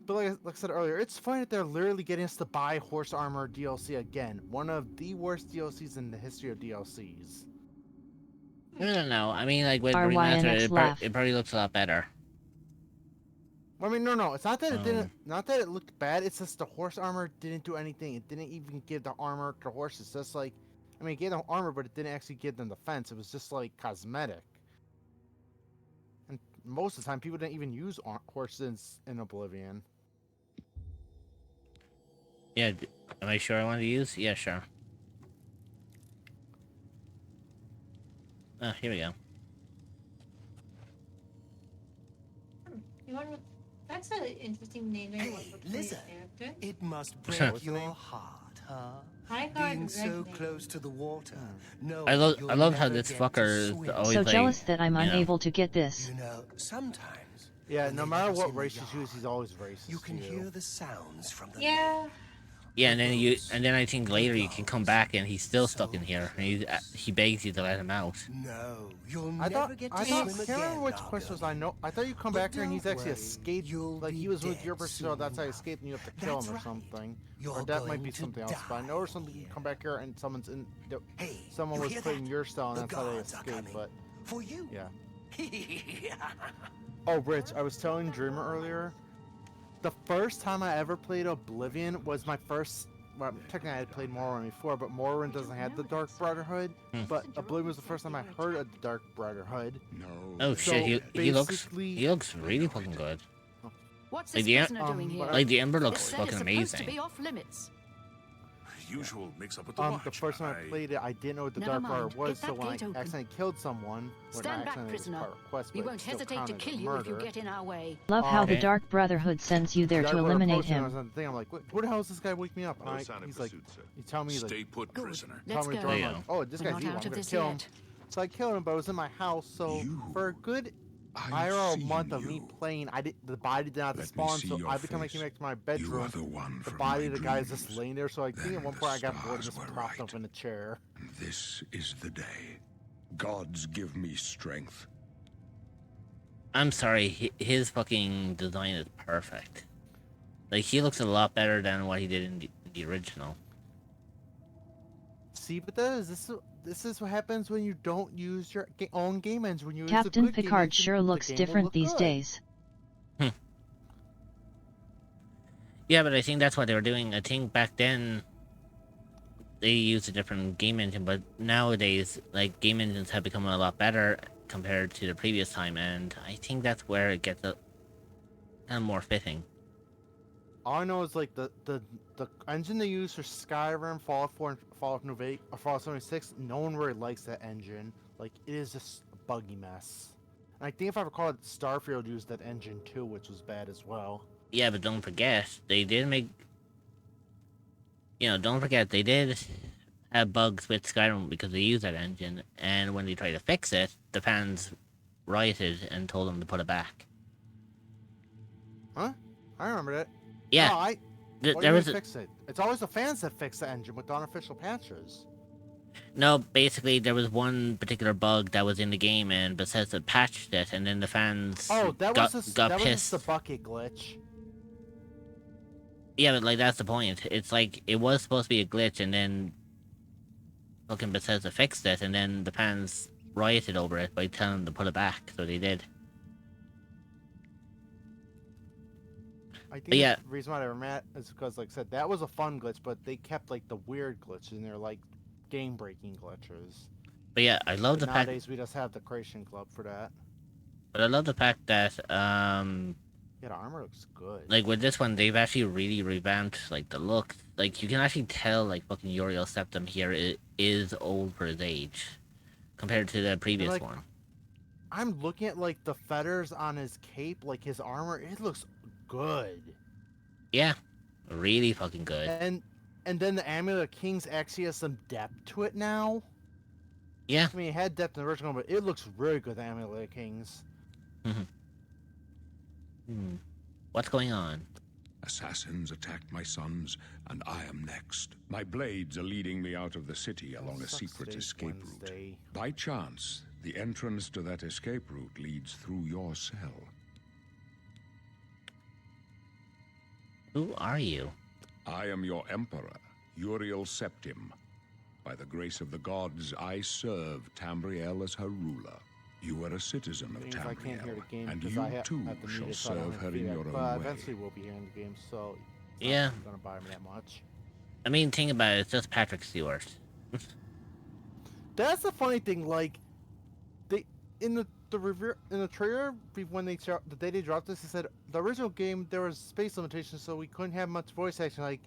D: But like I said earlier, it's funny that they're literally getting us to buy Horse Armor DLC again. One of the worst DLCs in the history of DLCs.
B: No. I mean, like with
A: RYNX
B: remastered,
A: laugh.
B: it probably looks a lot better.
D: I mean, no. It's not that it didn't. Not that it looked bad. It's just the horse armor didn't do anything. It didn't even give the armor to horses. Just like, I mean, it gave them armor, but it didn't actually give them defense. It was just like cosmetic. And most of the time, people didn't even use horses in Oblivion.
B: Yeah, am I sure I want to use? Yeah, sure. Oh, here we go.
C: You want to... That's an interesting name. That you want to put for your character.
F: It must break your heart, huh? Being so close to the water. No,
B: I love how this fucker is always
A: So
B: like,
A: jealous that I'm
B: you know.
A: unable to get this.
F: You know, sometimes.
D: Yeah,
F: when
D: no
F: they
D: matter
F: let us
D: what
F: in the
D: race you choose,
F: yard,
D: he's always racist.
F: You can
D: to
F: hear the sounds from the
C: Yeah.
B: Yeah, and then I think later you can come back and he's still stuck in here. And he begs you to let him out.
F: No, you'll
D: I
F: never
D: thought
F: get to
D: I
F: swim
D: can't
F: again,
D: remember which quest was I know. I thought you come
F: But
D: back here and he's
F: don't
D: actually
F: worry,
D: escaped.
F: you'll
D: Like he
F: be
D: was with
F: dead
D: your person, so that's how he
F: soon
D: escaped, and you have to kill
F: That's
D: him or
F: right.
D: something.
F: You're
D: Or that might
F: going
D: be
F: to
D: something else. But I
F: die
D: know something. You
F: here.
D: come back here and someone's in.
F: Hey,
D: Someone
F: you
D: was
F: hear
D: putting
F: that?
D: your style, and
F: The
D: that's how they
F: guards are
D: escaped.
F: coming.
D: But
F: For you.
D: yeah. Oh, Rich, I was telling Dreamer earlier. The first time I ever played Oblivion was my first. Well, technically I had played Morrowind before, but Morrowind doesn't have the Dark Brotherhood. But Oblivion was the first time I heard of the Dark Brotherhood.
E: No.
B: Oh
E: they
B: shit,
E: can't.
B: he
D: basically-
B: looks really fucking good.
G: What's
B: Like
G: this
B: the
G: prisoner doing here?
B: Like the Ember
G: It
B: looks
G: said
B: fucking
G: it's supposed to
B: amazing.
G: be off limits.
H: Usual mix up with the
D: The
H: watch.
D: first time I played it, I didn't know what the
G: Never
D: Dark
G: mind.
D: Brotherhood was,
G: Get
D: so
G: that
D: when I
G: gate open.
D: accidentally killed someone,
G: Stand back,
D: accidentally
G: prisoner.
D: was part of a quest,
G: We
D: but it
G: won't
D: still
G: hesitate to
D: counted as
G: kill
D: a
G: you if you
D: murder.
G: get in our way.
A: Love how the
B: Okay.
A: Dark Brotherhood sends you there
D: Dark
A: to
D: Brotherhood
A: eliminate
D: posted, and I
A: him.
D: was on the thing, I'm like, what the hell is this guy wake me up? And
H: No
D: I,
H: sign of
D: he's like,
H: pursuit, sir.
D: you tell me, like,
H: Stay put,
G: Good.
H: prisoner.
G: Let's
D: tell me,
G: go.
D: I'm
B: Yeah.
D: like, oh, this
G: We're
D: guy's
G: not
D: evil,
G: out
D: I'm
G: of
D: gonna
G: this
D: kill him.
G: yet.
D: So I killed him, but it was in my house, so
E: You.
D: for a good
E: I've
D: IRL
E: seen
D: month of me
E: you.
D: playing, the body did not
E: Let me
D: spawn,
E: see
D: so
E: your
D: every time I came
E: face.
D: back to my
E: You are
D: bedroom,
E: the one
D: the
E: from
D: body
E: my
D: of the guy is just
E: dreams.
D: laying there, so I think
E: Then
D: at one
E: the
D: point I got bored and
E: stars
D: just
E: were
D: propped
E: right.
D: up in a chair.
E: This is the day. Gods give me strength.
B: I'm sorry, his fucking design is perfect. Like he looks a lot better than what he did in the original.
D: See, but this is what happens when you don't use your own game engine. When you use the
A: Captain
D: good game
A: Picard
D: engine,
A: sure
D: the
A: looks
D: game will
A: different
D: look
A: these
D: good.
A: days.
B: Yeah, but I think that's what they were doing. I think back then they used a different game engine, but nowadays, like game engines have become a lot better compared to the previous time, and I think that's where it gets a kind of more fitting.
D: All I know is like the engine they use for Skyrim, Fallout 4, and Fallout New Vegas, or Fallout 76. No one really likes that engine. Like it is just a buggy mess. And I think if I recall, Starfield used that engine too, which was bad as well.
B: Yeah, but don't forget, they did make... don't forget, they did have bugs with Skyrim because they used that engine, and when they tried to fix it, the fans rioted and told them to put it back.
D: Huh? I remember that.
B: Yeah,
D: No, what do
B: there
D: you
B: was
D: mean fix it. It's always the fans that fix the engine with the unofficial patches.
B: No, basically, there was one particular bug that was in the game, and Bethesda patched it, and then the fans
D: Oh, that
B: got
D: was just
B: pissed.
D: the bucket glitch.
B: Yeah, but like that's the point. It's like it was supposed to be a glitch, and then fucking Bethesda fixed it, and then the fans rioted over it by telling them to put it back, so they did.
D: I think
B: But yeah.
D: the reason why they were mad is because, like I said, that was a fun glitch, but they kept like the weird glitches, and they're like game-breaking glitches.
B: But yeah, I love the fact.
D: Nowadays we just have the Creation Club for that.
B: But I love the fact that
D: Yeah, Yeah, the armor looks good.
B: Like with this one, they've actually really revamped like the look. Like you can actually tell like fucking Uriel Septim here is old for his age compared to the previous
D: like,
B: one.
D: I'm looking at like the feathers on his cape, like his armor. It looks good.
B: Yeah, really fucking good.
D: And then the Amulet of Kings actually has some depth to it now.
B: Yeah.
D: I mean, it had depth in the original, but it looks really good, the Amulet of Kings.
B: What's going on?
E: Assassins attacked my sons, and I am next. My blades are leading me out of the city along a secret escape route. By chance, the entrance to that escape route leads through your cell.
B: Who are you?
E: I am your emperor, Uriel Septim. By the grace of the gods, I serve Tamriel as her ruler. You are a citizen of Tamriel, and you too shall serve her in your own way.
D: Eventually we'll be here in the game, so
B: yeah,
D: not gonna bother me that much.
B: I mean, think about it. It's just Patrick Stewart.
D: That's the funny thing. Like, they in the trailer when the day they dropped this, they said the original game there was space limitations, so we couldn't have much voice action. Like,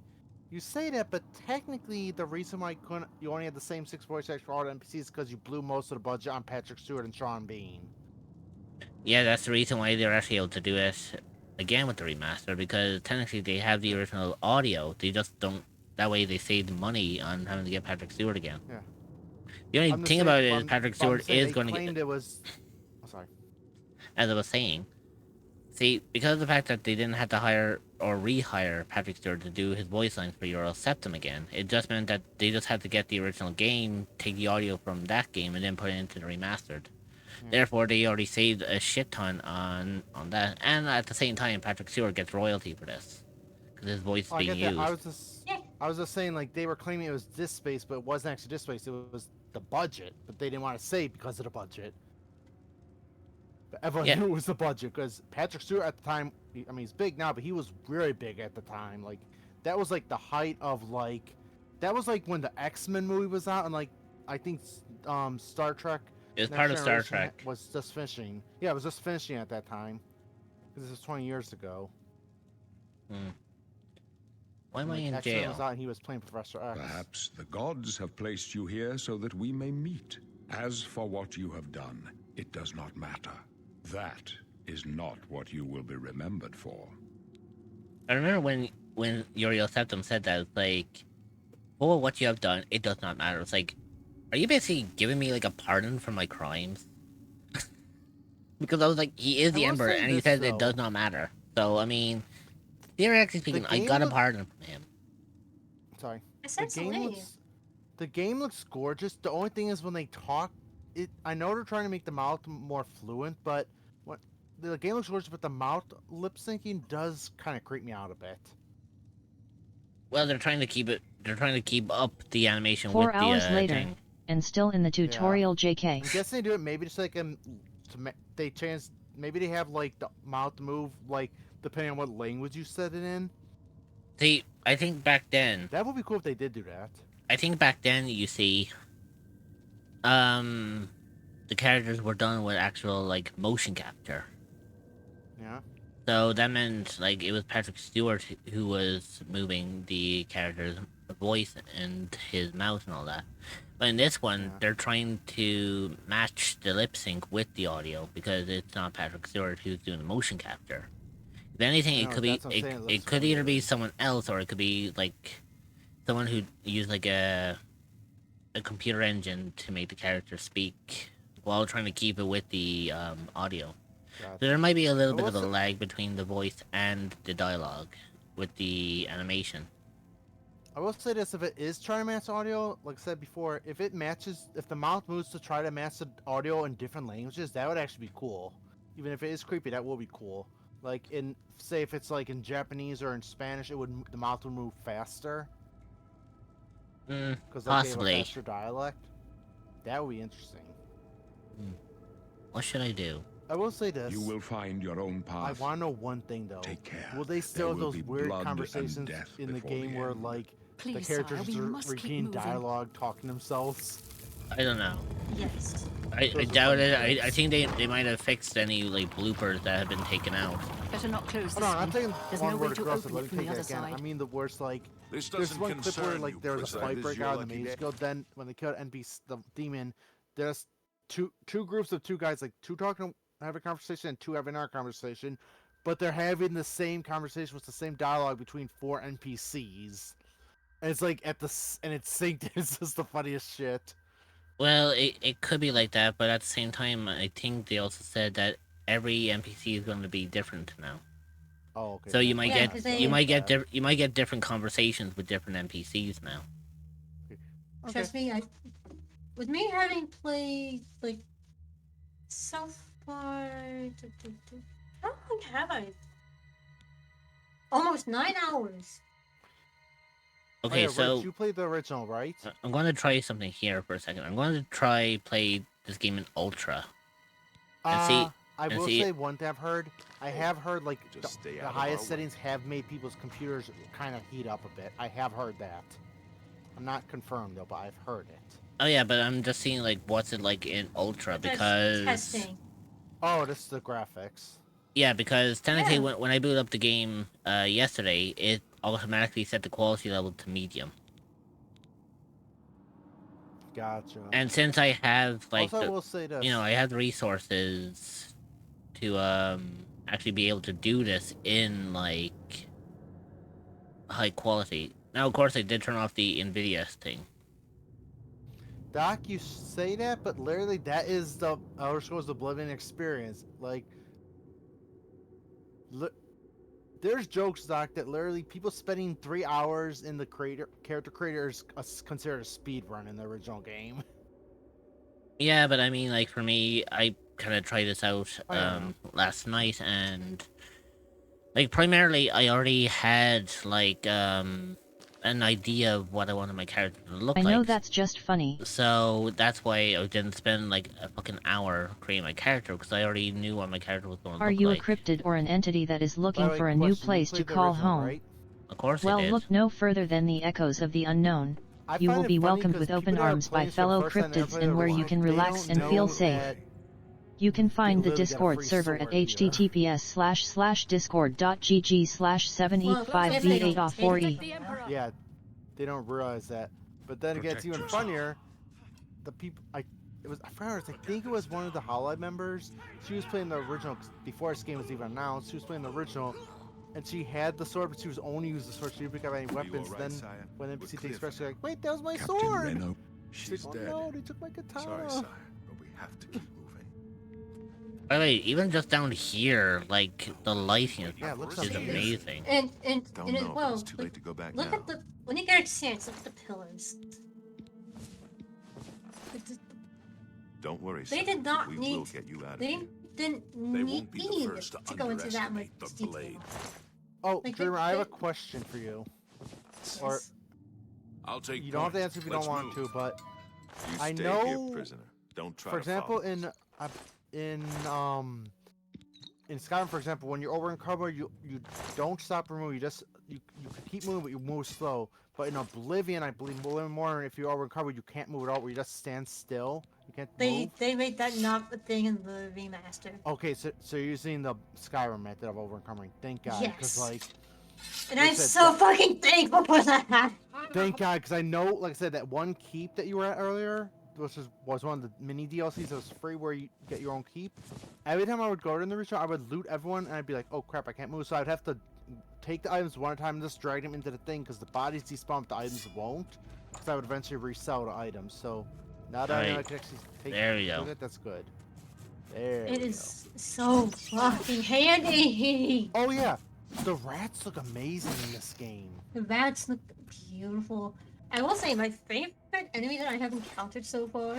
D: you say that, but technically the reason why you only had the same 6 voice actors for all the NPCs is because you blew most of the budget on Patrick Stewart and Sean Bean.
B: Yeah, that's the reason why they're actually able to do it again with the remaster, because technically they have the original audio. They just don't. That way they save the money on having to get Patrick Stewart again.
D: Yeah.
B: The only thing about it is Patrick Stewart is going to get.
D: It was. Oh, sorry.
B: As I was saying, see, because of the fact that they didn't have to hire or rehire Patrick Stewart to do his voice lines for Uriel Septim again, it just meant that they just had to get the original game, take the audio from that game, and then put it into the remastered. Therefore, they already saved a shit ton on that, and at the same time, Patrick Stewart gets royalty for this because his voice is being used.
D: I was just saying, like, they were claiming it was disk space, but it wasn't actually disk space. It was the budget, but they didn't want to say because of the budget. But everyone knew it was the budget because Patrick Stewart at the time. I mean, he's big now, but he was really big at the time. Like, that was like the height of like, that was like when the X-Men movie was out, and like I think Star Trek.
B: It was part of Star Trek.
D: Was just finishing. Yeah, it was just finishing at that time. Because this was 20 years ago.
B: Why am I in
D: X-Men
B: jail?
D: Was out and he was playing Professor X.
E: Perhaps the gods have placed you here so that we may meet. As for what you have done, it does not matter. That is not what you will be remembered for.
B: I remember when Uriel Septim said that, it's like, for what you have done, it does not matter. It's like, are you basically giving me like a pardon for my crimes? Because I was like, he is the emperor, and he says it does not matter. So I mean, theoretically speaking, I got a pardon from him.
D: Sorry. The game looks gorgeous. The only thing is when they talk, I know they're trying to make the mouth more fluent, but the game looks gorgeous, but the mouth lip syncing does kind of creep me out a bit.
B: Well, they're trying to keep it. They're trying to keep up the animation.
A: 4
B: with
A: hours
B: the,
A: later,
B: thing.
A: and still in the tutorial, JK.
D: I'm guessing they do it maybe just like they change. Maybe they have like the mouth move like depending on what language you set it in.
B: See, I think back then.
D: That would be cool if they did do that.
B: I think back then, you see, the characters were done with actual like motion capture.
D: Yeah.
B: So that meant like it was Patrick Stewart who was moving the character's voice and his mouth and all that. But in this one, they're trying to match the lip sync with the audio because it's not Patrick Stewart who's doing the motion capture. If anything, it could be it could either be someone else or it could be like someone who used like a computer engine to make the character speak while trying to keep it with the audio. Gotcha. So there might be a little bit of a lag between the voice and the dialogue with the animation.
D: I will say this, if it is trying to match audio, like I said before, if the mouth moves to try to match the audio in different languages, that would actually be cool. Even if it is creepy, that will be cool. Like say if it's like in Japanese or in Spanish, the mouth would move faster. Because they have a faster dialect. That would be interesting.
B: What should I do?
D: I will say this.
E: You will find your own path.
D: I want to know one thing though.
E: Take care.
D: Will they still have those weird conversations in the game where like the characters repeating dialogue, talking themselves?
B: I don't know.
C: Yes.
B: I doubt it. I think they might have fixed any like bloopers that have been taken out.
G: Better not close this
D: No, I'm
G: one.
D: saying
G: There's
D: one
G: no
D: word
G: way to
D: across it.
G: open
D: Let
G: it
D: me
G: from
D: take
G: the
D: that
G: other
D: again.
G: side.
D: I mean the worst, like,
H: This
D: there's
H: doesn't
D: one clip where
H: concern
D: like
H: you,
D: there was a
H: Prasad.
D: fight
H: This is
D: break
H: your
D: out in the
H: lucky
D: Mage
H: day.
D: Guild. Then when they killed NPC, the demon, there's two groups of two guys, like two talking, have a conversation, and two having our conversation, but they're having the same conversation with the same dialogue between 4 NPCs. And it's like and it's synced. It's just the funniest shit.
B: Well, it could be like that, but at the same time, I think they also said that every NPC is going to be different now.
D: Oh, okay.
B: So you might
C: Yeah,
B: get
C: 'cause
B: you might get
C: they-
B: you might get different conversations with different NPCs now.
C: Trust me, with me having played like so far, how long have I? Almost 9 hours.
B: Okay,
D: yeah,
B: so
D: Rich, you played the original, right?
B: I'm going to try something here for a second. I'm going to try play this game in Ultra. And see,
D: I will say one thing I have heard like the highest settings have made people's computers kind of heat up a bit. I have heard that. I'm not confirmed though, but I've heard it.
B: Oh yeah, but I'm just seeing like what's it like in Ultra because
C: testing.
D: Oh, this is the graphics.
B: Yeah, because technically when I booted up the game yesterday, it automatically set the quality level to medium.
D: Gotcha.
B: And since I have like
D: also, I will say this.
B: I have the resources to actually be able to do this in like high quality. Now, of course, I did turn off the NVIDIA thing.
D: Doc, you say that, but literally that is the Elder Scrolls Oblivion experience. Like, there's jokes, Doc, that literally people spending 3 hours in the character creator is considered a speed run in the original game.
B: Yeah, but I mean, like for me, I kind of tried this out last night, and like primarily, I already had like an idea of what I wanted my character to look like.
A: I know that's just funny.
B: So that's why I didn't spend like a fucking hour creating my character, because I already knew what my character was going to look like.
A: Are you a cryptid or an entity that is looking for a new place to call home?
D: Right?
B: Of course
A: well,
B: I did.
A: Look no further than the echoes of the unknown. You will be welcomed with open arms by fellow cryptids and where you can relax and feel safe. You can find the Discord server at https://discord.gg/785v8off4e.
D: Yeah, they don't realize that. But then again, it's even funnier. The people, I think it was one of the Hollow members. She was playing the original before this game was even announced. She was playing the original, and she had the sword, but she was only using the sword. She didn't pick up any weapons. Then when NPC takes pressure, like, wait, that was my sword.
H: She's
D: like,
H: dead.
D: Oh no, they took my katana.
H: Sorry, sire, but we have to keep moving.
B: By the way, even just down here, like the lighting is amazing.
C: And
H: well, it's too late to go back
C: look
H: now.
C: at when you get a chance, look at the pillars.
H: Don't worry,
C: they
H: sir.
C: did not
H: we
C: need.
H: will get you out of
C: they
H: here.
C: didn't
H: They
C: need
H: won't be the first
C: to go into that much
H: the
C: detail.
H: blade.
D: Oh,
C: Like,
D: Dreamer, I have a question for you. Or
H: I'll take.
D: You don't have to answer if you don't want to, but
H: you
D: I
H: stay
D: know.
H: Here, prisoner. Don't try.
D: For example, in Skyrim, for example, when you're over in cover, you don't stop or move. You keep moving, but you move slow. But in Oblivion, I believe a little more. If you're over in cover, you can't move at all. Where you just stand still. You can't move.
C: They made that not a thing in the remaster.
D: Okay, so you're using the Skyrim method of over encountering. Thank God, because like.
C: And I'm so fucking thankful for that.
D: Thank God, because I know, like I said, that one keep that you were at earlier, which was one of the mini DLCs that was free, where you get your own keep. Every time I would go in the region, I would loot everyone, and I'd be like, oh crap, I can't move. So I'd have to take the items one at a time and just drag them into the thing, because the bodies despawn, but the items won't. Because I would eventually resell the items. So now that I know I can actually take it, that's good.
C: It is so fucking handy.
D: Oh yeah, the rats look amazing in this game.
C: The rats look beautiful. I will say my favorite enemy that I have encountered so far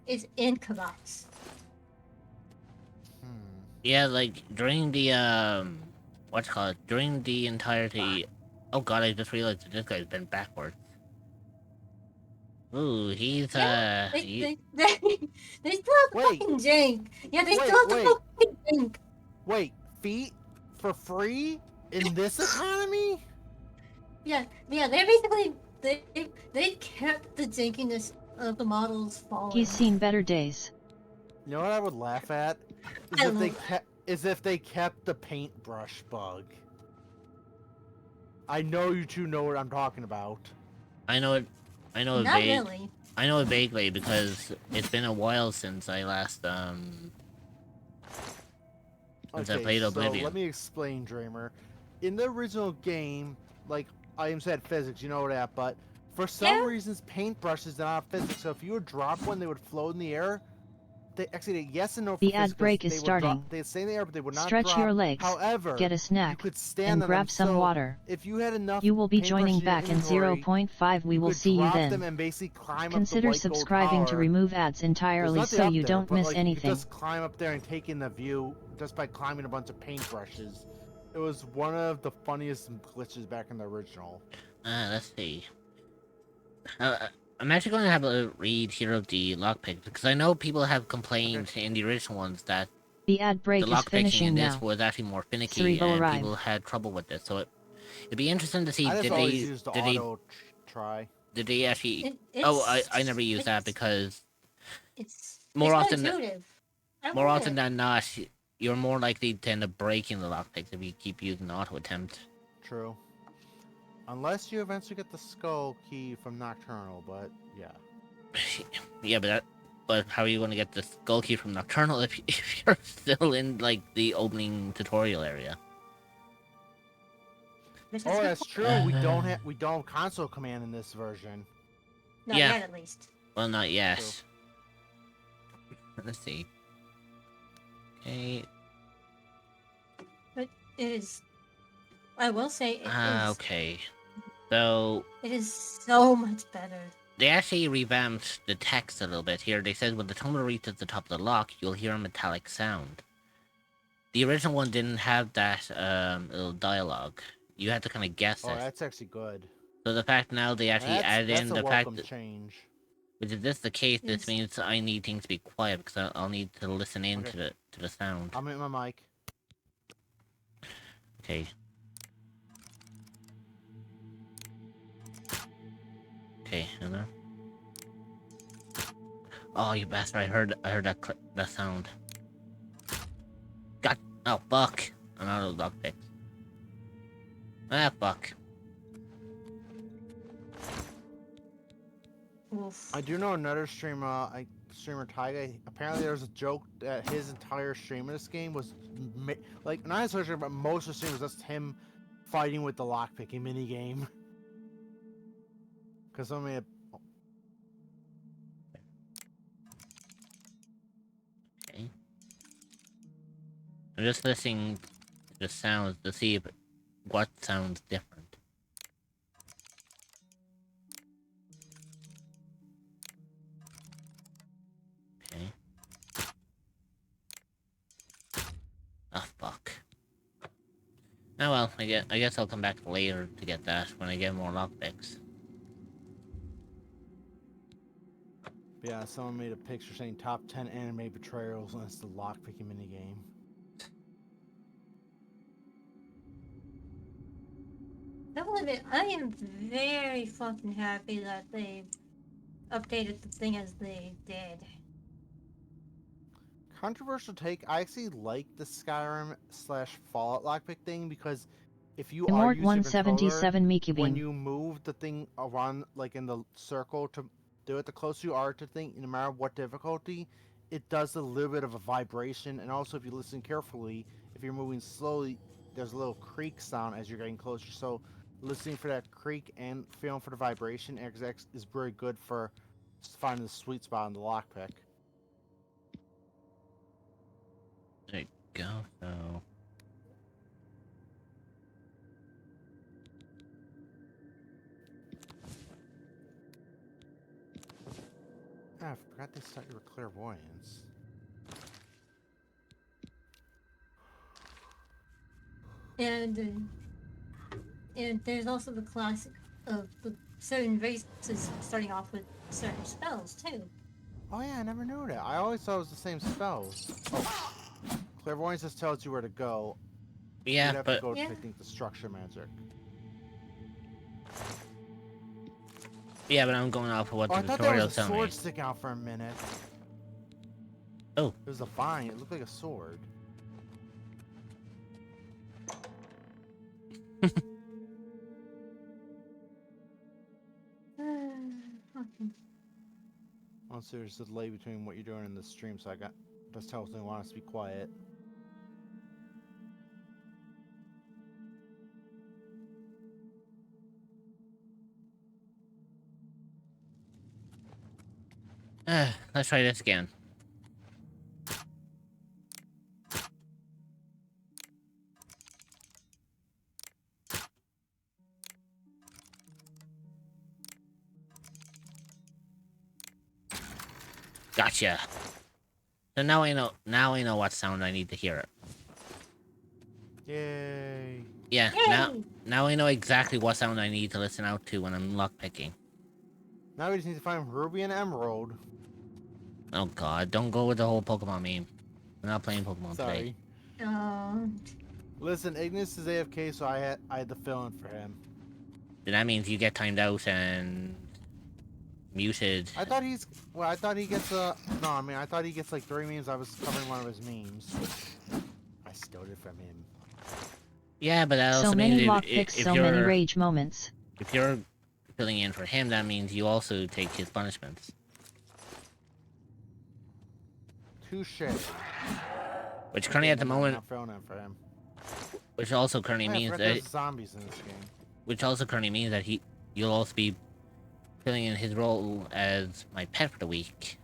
C: is in Kabats.
B: Yeah, like during the during the entirety. Oh god, I just realized that this guy's been backwards. Ooh, he's
C: they still have the fucking jank. Yeah, they still have the fucking jank.
D: Wait, feet for free in this economy?
C: Yeah, they basically they kept the jankiness of the models falling.
A: He's seen better days.
D: You know what I would laugh at? Is if they kept the paintbrush bug. I know you two know what I'm talking about.
B: I know it.
C: Not really.
B: I know it vaguely because it's been a while since I last since I played Oblivion.
D: So let me explain, Dreamer. In the original game, like I even said physics, you know that, but for some reasons paintbrushes are not physics. So if you would drop one, they would float in the air. They actually yes and no.
A: The ad break is starting.
D: They'd stay in the air, but they would not
A: Stretch
D: drop.
A: your legs.
D: However,
A: get a snack.
D: You could stand
A: and
D: on
A: grab
D: them.
A: some
D: So
A: water.
D: if you had enough,
A: you will be joining back in 0.5. We will see you then.
D: Them and basically climb
A: Consider
D: up the
A: subscribing to remove ads entirely so you don't miss anything.
D: You just climb up there and take in the view just by climbing a bunch of paintbrushes. It was one of the funniest glitches back in the original.
B: Let's see. I'm actually going to have a read here of the lockpick because I know people have complained in the original ones that
A: the ad break
B: the
A: is finishing
B: in
A: now.
B: this was actually more finicky
A: Cerebral
B: and
A: arrived.
B: people had trouble with it. So it'd be interesting to see
D: Did they
B: actually? I never used that because
C: it's
B: more often
C: than
B: not, you're more likely to end up breaking the lockpicks if you keep using auto attempt.
D: True. Unless you eventually get the skull key from Nocturnal, but yeah.
B: Yeah, but how are you going to get the skull key from Nocturnal if you're still in like the opening tutorial area?
D: Oh, that's true. We don't have console command in this version.
C: Not yet, at least.
B: Well, not yet. True. Let's see. Okay.
C: But it is. I will say it is.
B: Okay. So
C: it is so much better.
B: They actually revamped the text a little bit here. They said when the tumbler reaches the top of the lock, you'll hear a metallic sound. The original one didn't have that little dialogue. You had to kind of guess it.
D: Oh, that's actually good.
B: So the fact now they actually added in the fact that
D: change.
B: Which if this is the case, this means I need things to be quiet because I'll need to listen in to the sound.
D: I'll mute my mic.
B: Okay. Okay, hello. Oh, you bastard! I heard that sound. God, oh fuck! I'm out of lockpicks. Ah, fuck.
C: Oof.
D: I do know another streamer, streamer Tyga. Apparently, there's a joke that his entire stream of this game was like not necessarily, but most of the stream was just him fighting with the lockpicking mini game. Because I mean,
B: Okay. I'm just listening to the sounds to see what sounds different. Okay. Ah, fuck. Oh well, I guess I'll come back later to get that when I get more lockpicks.
D: Yeah, someone made a picture saying top 10 anime betrayals, and it's the lockpicking minigame.
C: I am very fucking happy that they updated the thing as they did.
D: Controversial take, I actually like the Skyrim / Fallout lockpick thing because if you
A: Immort
D: are using
A: 177
D: a controller, when you move the thing around like in the circle to do it, the closer you are to the thing, no matter what difficulty, it does a little bit of a vibration. And also, if you listen carefully, if you're moving slowly, there's a little creak sound as you're getting closer. So listening for that creak and feeling for the vibration is very good for finding the sweet spot in the lockpick.
B: There you go, so...
D: I forgot to set your clairvoyance.
C: And there's also the classic of the certain races starting off with certain spells too.
D: Oh yeah, I never knew that. I always thought it was the same spells. Oh, clairvoyance just tells you where to go.
B: Yeah,
D: You'd have
B: but
D: to go to, I think, the structure magic.
B: Yeah, but I'm going off of what
D: Oh,
B: the
D: I thought there was
B: tutorial
D: a
B: tells me.
D: sword sticking out for a minute.
B: Oh.
D: It was a vine. It looked like a sword. Also, there's a delay between what you're doing in the stream, so just tells me want us to be quiet.
B: Let's try this again. Gotcha. So now I know. Now I know what sound I need to hear it.
D: Yay!
B: Yeah.
C: Yay!
B: Now I know exactly what sound I need to listen out to when I'm lockpicking.
D: Now we just need to find Ruby and Emerald.
B: Oh God! Don't go with the whole Pokemon meme. We're not playing Pokemon
D: Sorry.
B: today.
D: Listen, Ignis is AFK, so I had to fill in for him.
B: Then that means you get timed out and muted.
D: I thought he gets a... No, I mean, I thought he gets like 3 memes. I was covering one of his memes. I stole it from him.
B: Yeah, but that also
A: So
B: means
A: many lockpicks, so many rage moments.
B: If you're filling in for him, that means you also take his punishments.
D: Touche.
B: Which currently at the moment...
D: I'm filling in for him.
B: Which also currently means that...
D: There's zombies in this game.
B: Which also currently means that you'll also be filling in his role as my pet for the week.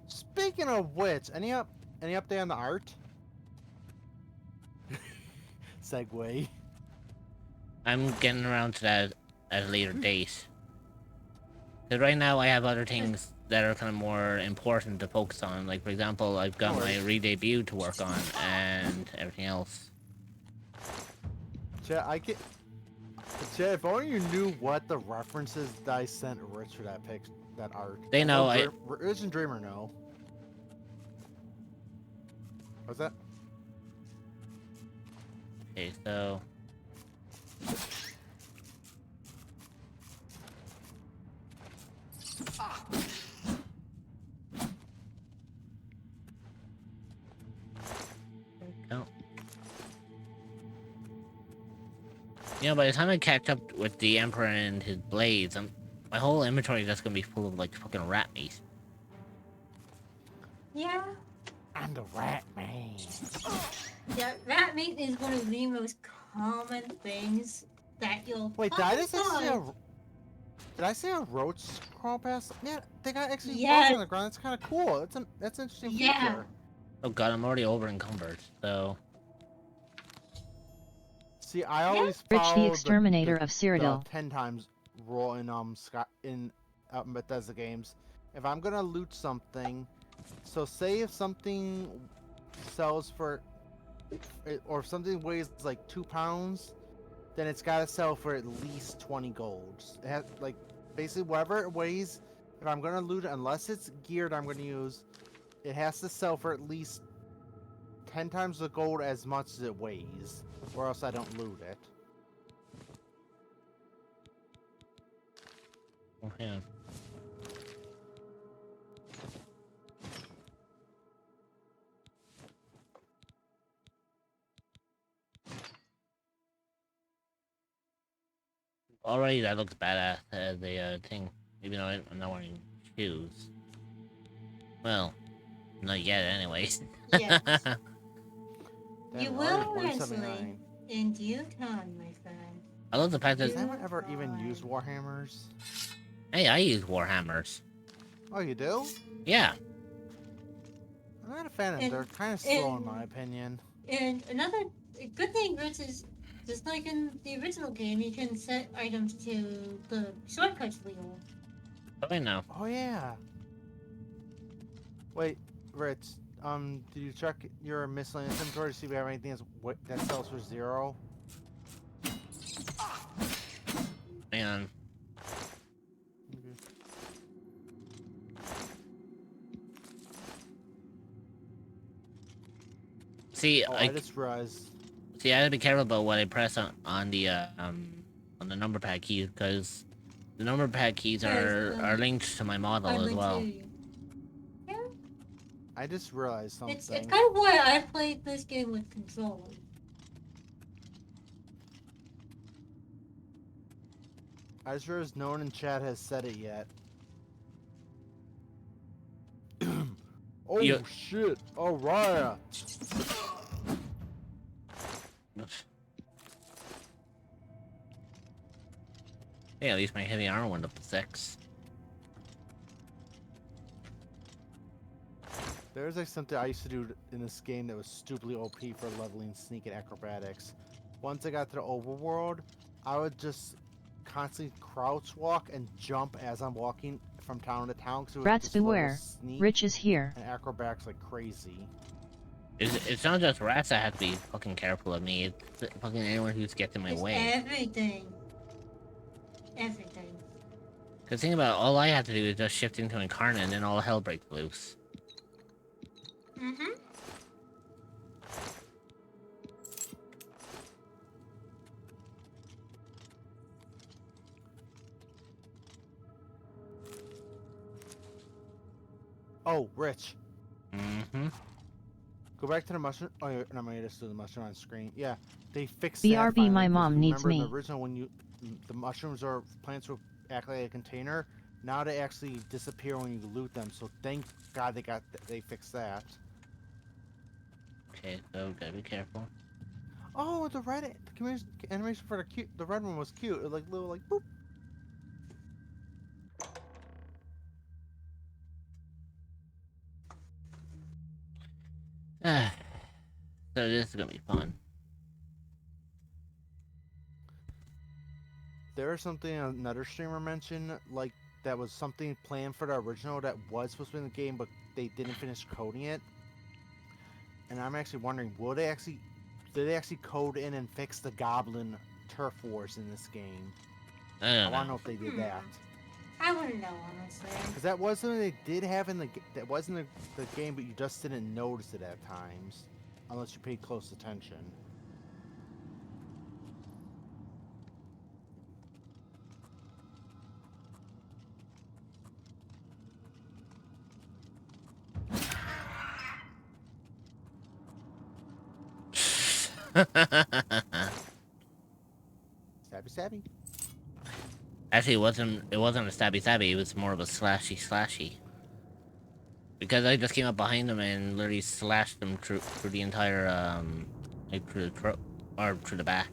D: Speaking of which, any update on the art? Segway.
B: I'm getting around to that at a later date. Because right now I have other things that are kind of more important to focus on. Like, for example, I've got my re-debut to work on and everything else.
D: Chet, if only you knew what the references that I sent Rich for that art.
B: They know.
D: Rich and Dreamer know. What's that?
B: Okay, so... Oh. You know, by the time I catch up with the Emperor and his blades, my whole inventory is just gonna be full of, like, fucking rat meat.
C: Yeah.
D: I'm the rat man.
C: Yeah, rat meat is one of the most common things that you'll
D: Wait,
C: find.
D: Did I see a roach crawl past? Yeah, they got actually
C: Yes.
D: bugs on the ground. That's kind of cool. That's an interesting feature.
B: Oh god, I'm already over encumbered, so...
D: See, I always
A: Rich
D: follow
A: the exterminator of
D: the
A: Cyrodiil.
D: 10 times rule in Bethesda games. If I'm gonna loot something, so say if something sells for, or if something weighs like 2 pounds, then it's gotta sell for at least 20 golds. It has, like, basically whatever it weighs, if I'm gonna loot it, unless it's geared I'm gonna use, it has to sell for at least 10 times the gold as much as it weighs, or else I don't loot it.
B: Oh, yeah. Already that looks badass as a thing, even though I'm not wearing shoes. Well, not yet anyways.
C: Yes.
D: Damn,
C: You
D: we're
C: will
D: already at
C: eventually,
D: 179.
C: in due time, my friend.
B: I love the fact that...
D: Does anyone ever even use Warhammers?
B: Hey, I use Warhammers.
D: Oh, you do?
B: Yeah.
D: I'm not a fan of them. They're kind of slow in my opinion.
C: And another good thing, Rich, is just like in the original game, you can set items to the shortcuts wheel.
B: Oh, I know.
D: Oh, yeah. Wait, Rich, did you check your miscellaneous inventory to see if we have anything that sells for 0?
B: Hang on. See,
D: I just realized.
B: See, I gotta be careful about what I press on the number pad keys, because the number pad keys are linked to my model as well.
C: Yeah.
D: I just realized something.
C: It's kind of why I played this game with control.
D: I just realized no one in chat has said it yet. Oh shit! Oh Raya!
B: Hey, at least my heavy armor went up to 6.
D: There's like something I used to do in this game that was stupidly OP for leveling sneak and acrobatics. Once I got to the overworld, I would just constantly crouch walk and jump as I'm walking from town to town.
A: Rats beware, Rich is here.
D: And acrobatics like crazy.
B: It's not just rats that have to be fucking careful of me. It's fucking anyone who gets in my way.
C: Everything. Everything.
B: Cause think about it, all I have to do is just shift into Incarnate and then all hell breaks loose.
C: Mm-hmm.
D: Oh, Rich.
B: Mm-hmm.
D: Go back to the mushroom. Oh, no, I'm gonna just do the mushroom on screen. Yeah, they fixed
A: BRB,
D: that.
A: my mom needs me.
D: Remember in the original when the mushrooms or plants will act like a container. Now they actually disappear when you loot them. So thank God they fixed that.
B: Okay, so gotta be careful.
D: Oh, the animation for the red one was cute. It was like little like boop.
B: So this is gonna be fun.
D: There was something another streamer mentioned, like that was something planned for the original that was supposed to be in the game, but they didn't finish coding it. And I'm actually wondering, did they actually code in and fix the Goblin Turf Wars in this game?
B: I
D: want to know if they did that.
C: I wouldn't know, honestly.
D: Because that was something they did have in that wasn't the game, but you just didn't notice it at times, unless you paid close attention. Stabby.
B: Actually, it wasn't a stabby. It was more of a slashy. Because I just came up behind them and literally slashed them through the entire like through the throat or through the back.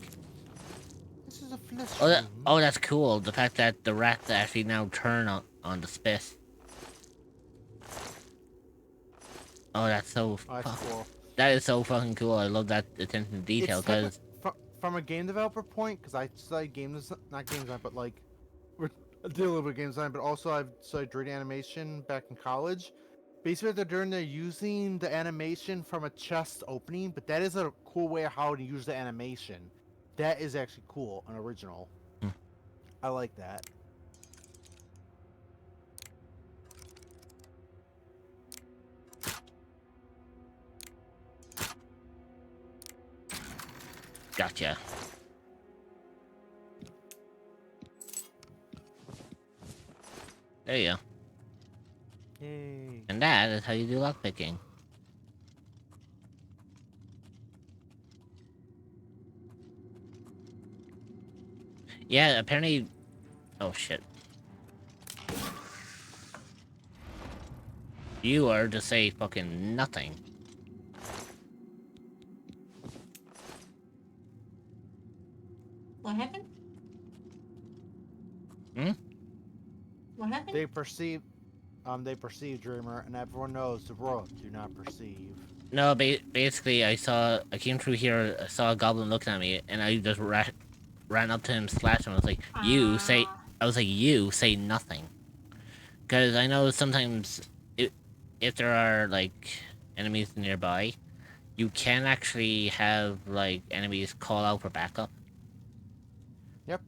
D: This is a flesh
B: That's cool. The fact that the rats actually now turn on the spit. Oh, that's so.
D: Cool.
B: That is so fucking cool. I love that attention to detail. Because
D: from a game developer point, because I studied not game design, but like I did a little bit of game design, but also I've studied 3D animation back in college. Basically, they're using the animation from a chest opening, but that is a cool way of how to use the animation. That is actually cool and original. I like that.
B: Gotcha. There you go.
D: Yay.
B: And that is how you do lockpicking. Yeah, apparently... Oh, shit. You are to say fucking nothing.
C: What happened? What happened?
D: They perceive Dreamer, and everyone knows the world do not perceive.
B: No, basically, I came through here, I saw a goblin looking at me, and I just ran up to him, slashed him. I was like, you say nothing. Because I know sometimes, if there are, like, enemies nearby, you can actually have, like, enemies call out for backup.
D: Yep.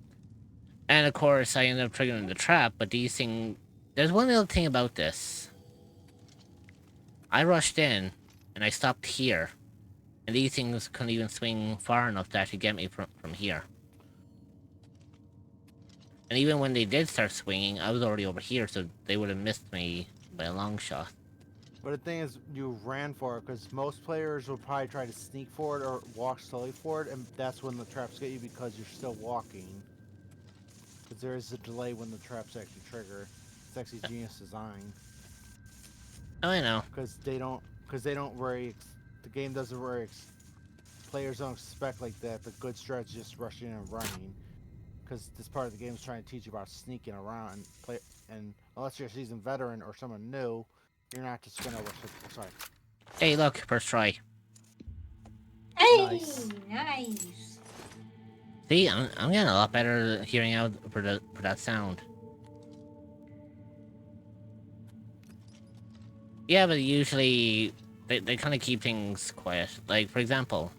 B: And of course, I ended up triggering the trap, but these things... There's one little thing about this. I rushed in, and I stopped here. And these things couldn't even swing far enough to actually get me from here. And even when they did start swinging, I was already over here, so they would have missed me by a long shot.
D: But the thing is, you ran for it, because most players will probably try to sneak forward or walk slowly forward, and that's when the traps get you because you're still walking. Because there is a delay when the traps actually trigger. It's actually genius design.
B: Oh, I know.
D: Because they don't worry, the game doesn't worry, players don't expect like that. The good strategy is just rushing and running. Because this part of the game is trying to teach you about sneaking around and play. And unless you're a seasoned veteran or someone new, you're not just gonna rush it. Oh, sorry.
B: Hey, look, first try.
C: Hey,
D: nice.
B: See, I'm getting a lot better at hearing out for that sound. Yeah, but usually they kind of keep things quiet. Like, for example,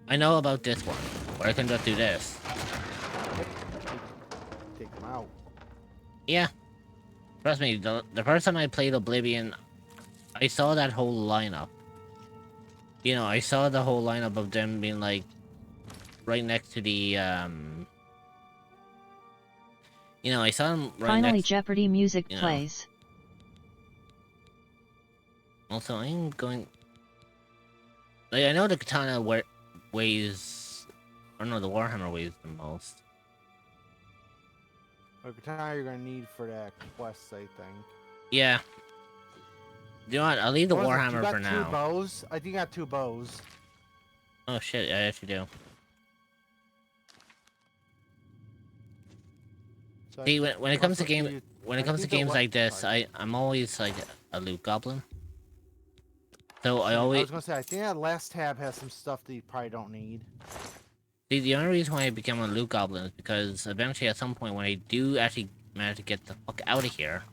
B: I know about this one, where I can just do this.
D: Take them out.
B: Yeah. Trust me, the first time I played Oblivion, I saw that whole lineup. You know, I saw the whole lineup of them being, like, right next to the, You know, I saw them right
A: Finally,
B: next...
A: Jeopardy music plays.
B: Also, I'm going... Like, I know the katana weighs... Or no, the Warhammer weighs the most.
D: The katana you're gonna need for that quest, I think.
B: Yeah. You know what? I'll leave the Warhammer for
D: now. You got 2 bows? I think you got 2 bows.
B: Oh shit, I actually do. So see, when it comes to games like this, I'm always like a loot goblin. So I was
D: gonna say, I think that last tab has some stuff that you probably don't need.
B: See, the only reason why I became a loot goblin is because eventually, at some point, when I do actually manage to get the fuck out of here,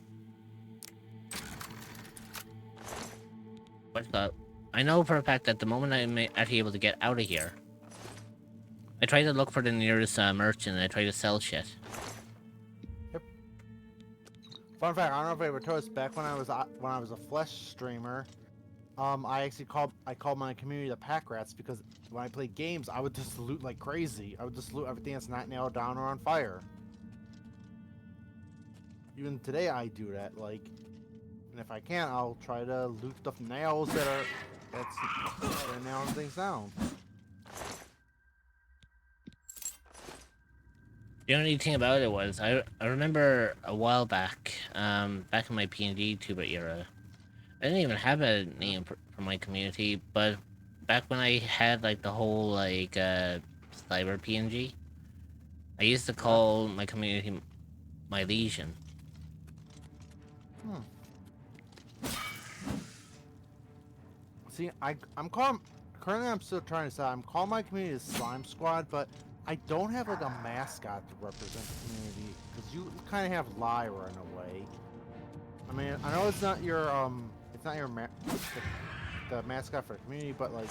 B: I know for a fact that the moment I'm actually able to get out of here, I try to look for the nearest merchant and I try to sell shit.
D: Yep. Fun fact: I don't know if I ever told us, back when I was a flesh streamer, I called my community the pack rats, because when I played games, I would just loot like crazy. I would just loot everything that's not nailed down or on fire. Even today, I do that. Like, and if I can, I'll try to loot the nails that are nailing things down.
B: The only thing about it was, I remember a while back, back in my PNG tuber era, I didn't even have a name for my community, but back when I had, like, the whole, like, cyber PNG, I used to call my community my Legion.
D: See, currently I'm still trying to decide. I'm calling my community the Slime Squad, but I don't have, like, a mascot to represent the community, because you kind of have Lyra in a way. I mean, I know it's not your, the mascot for the community, but, like,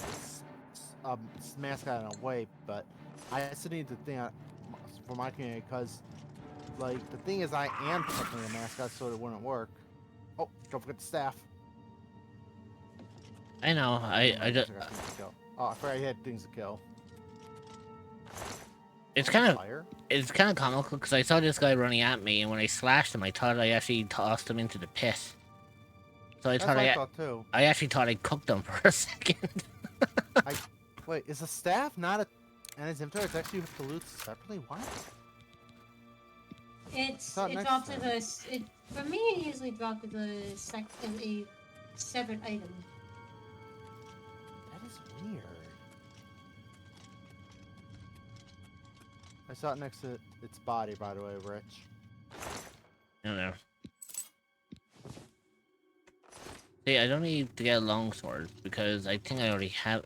D: it's mascot in a way, but I still need the thing for my community, because, like, the thing is, I am technically a mascot, so it wouldn't work. Oh, don't forget the staff.
B: I know, I just...
D: Oh, I forgot I had things to kill.
B: It's kind of comical, because I saw this guy running at me, and when I slashed him, I thought I actually tossed him into the pit. So I thought
D: too.
B: I actually thought I cooked them for a second.
D: Wait, is the staff not a... And his inventory, it's actually with the loot separately? What?
C: It dropped to the... for me, it usually dropped to the a separate item.
D: That is weird. I saw it next to its body, by the way, Rich.
B: I don't know. See, I don't need to get a longsword, because I think I already have...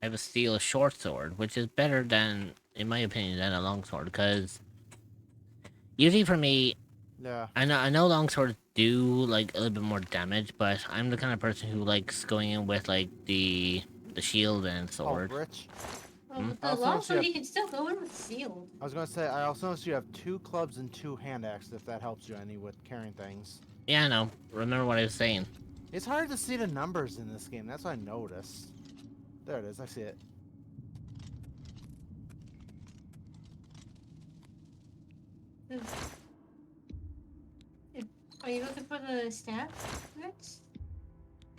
B: I have a steel short sword, which is better than, in my opinion, than a longsword, because... Usually for me...
D: Yeah.
B: I know longswords do, like, a little bit more damage, but I'm the kind of person who likes going in with, like, the shield and sword.
D: Oh, Rich?
C: Well, with the longsword, you can still go in with shield. I
D: was gonna say, I also noticed you have 2 clubs and 2 hand axes, if that helps you any with carrying things.
B: Yeah, I know. Remember what I was saying.
D: It's hard to see the numbers in this game, that's what I noticed. There it is. I see it.
C: Are you looking for the staff, Rich?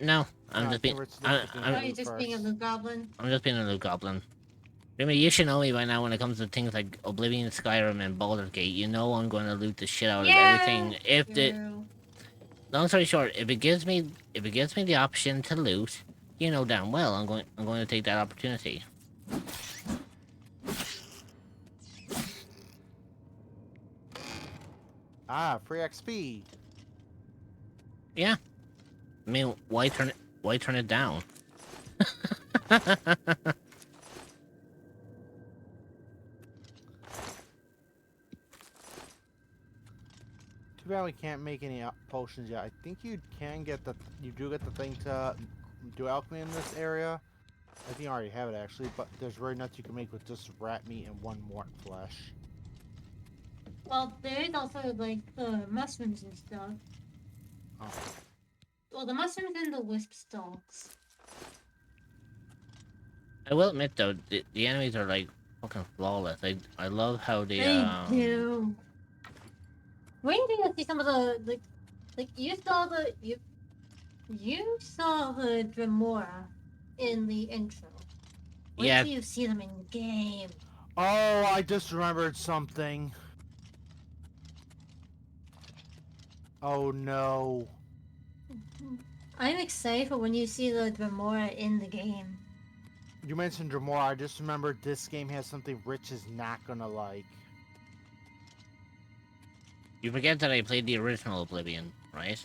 B: No, I'm just being.
C: You're just being a loot goblin.
B: I'm just being a loot goblin. I mean, you should know me by now when it comes to things like Oblivion, Skyrim, and Baldur's Gate. You know I'm going to loot the shit out of everything. Long story short, if it gives me the option to loot, you know damn well I'm going to take that opportunity.
D: Ah, free XP.
B: Yeah. I mean, why turn it down?
D: Too bad we can't make any potions yet. I think you can get you do get the thing to do alchemy in this area. I think I already have it actually, but there's really nuts you can make with just rat meat and one mort flesh.
C: Well, there is also like the mushrooms and stuff.
D: Oh.
C: Well, the mushrooms and the wisp stalks.
B: I will admit though, the enemies are like fucking flawless. I love how they
C: do. When do you see some of the like you saw the Dremora in the intro. Wait till you see them in game.
D: Oh, I just remembered something. Oh no.
C: I'm excited for when you see the Dremora in the game.
D: You mentioned Dremora, I just remembered this game has something Rich is not gonna like.
B: You forget that I played the original Oblivion, right?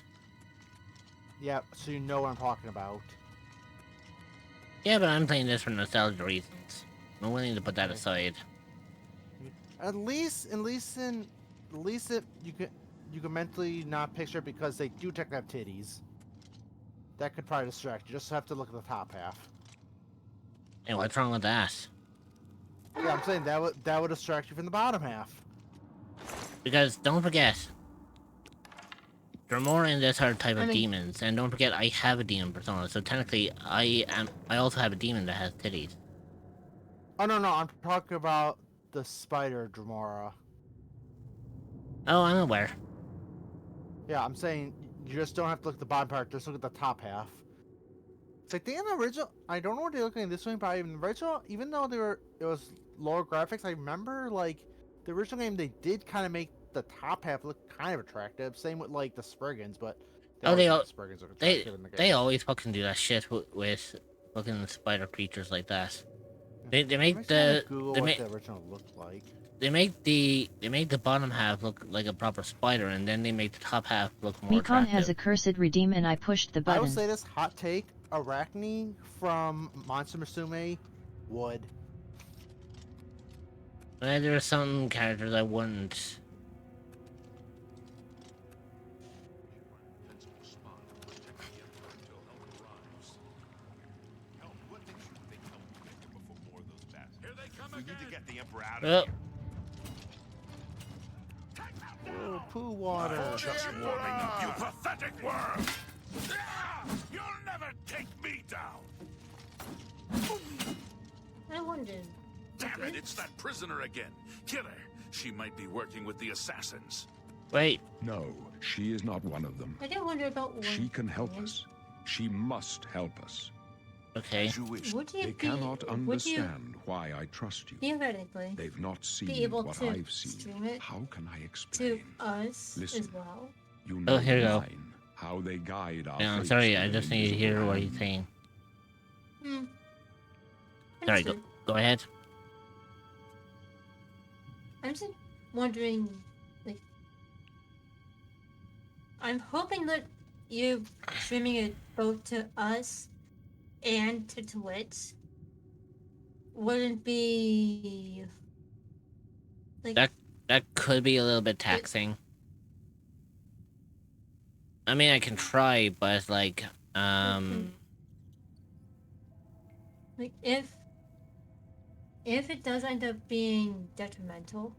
D: Yeah, so you know what I'm talking about.
B: Yeah, but I'm playing this for nostalgia reasons. I'm willing to put that aside.
D: At least you can mentally not picture it because they do technically have titties. That could probably distract you. Just have to look at the top half.
B: Hey, what's wrong with that?
D: Yeah, I'm saying that would distract you from the bottom half.
B: Because don't forget, Dremora in this are type of demons, and don't forget I have a demon persona, so technically I also have a demon that has titties.
D: Oh no, I'm talking about the spider Dremora.
B: Oh, I'm aware.
D: Yeah, I'm saying you just don't have to look at the bottom part, just look at the top half. It's like in the original, I don't know what they're looking at this one, but in the original, even though it was lower graphics, I remember like the original game they did kind of make the top half look kind of attractive. Same with like the Spriggans, but
B: they always fucking do that shit with fucking spider creatures like that. They make the
D: original looked like.
B: They make the bottom half look like a proper spider, and then they make the top half look more
A: Mikon
B: attractive.
A: has a cursed redeem, and I pushed the button.
D: I will say this hot take: Arachne from Monster Musume would.
B: There are some characters I wouldn't.
H: We need to get the Emperor out
B: of here.
D: Oh, poo water.
H: Just warning, you pathetic worm! You'll never take me down!
C: I wondered.
H: Damn it, it's that prisoner again. Kill her. She might be working with the assassins.
B: Wait.
E: No, she is not one of them.
C: I did wonder about
E: She can help us. She must help us.
B: Okay.
E: They cannot understand why I trust you.
C: Theoretically,
E: they've not seen what I've seen. How can I explain?
C: To us as well.
E: You know
B: here you go.
E: How they guide our
B: I'm sorry, I just need to hear what he's saying. Sorry, go ahead.
C: I'm just wondering, like, I'm hoping that you streaming it both to us and to Twitch wouldn't be like
B: that could be a little bit taxing. I mean, I can try, but like
C: if it does end up being detrimental,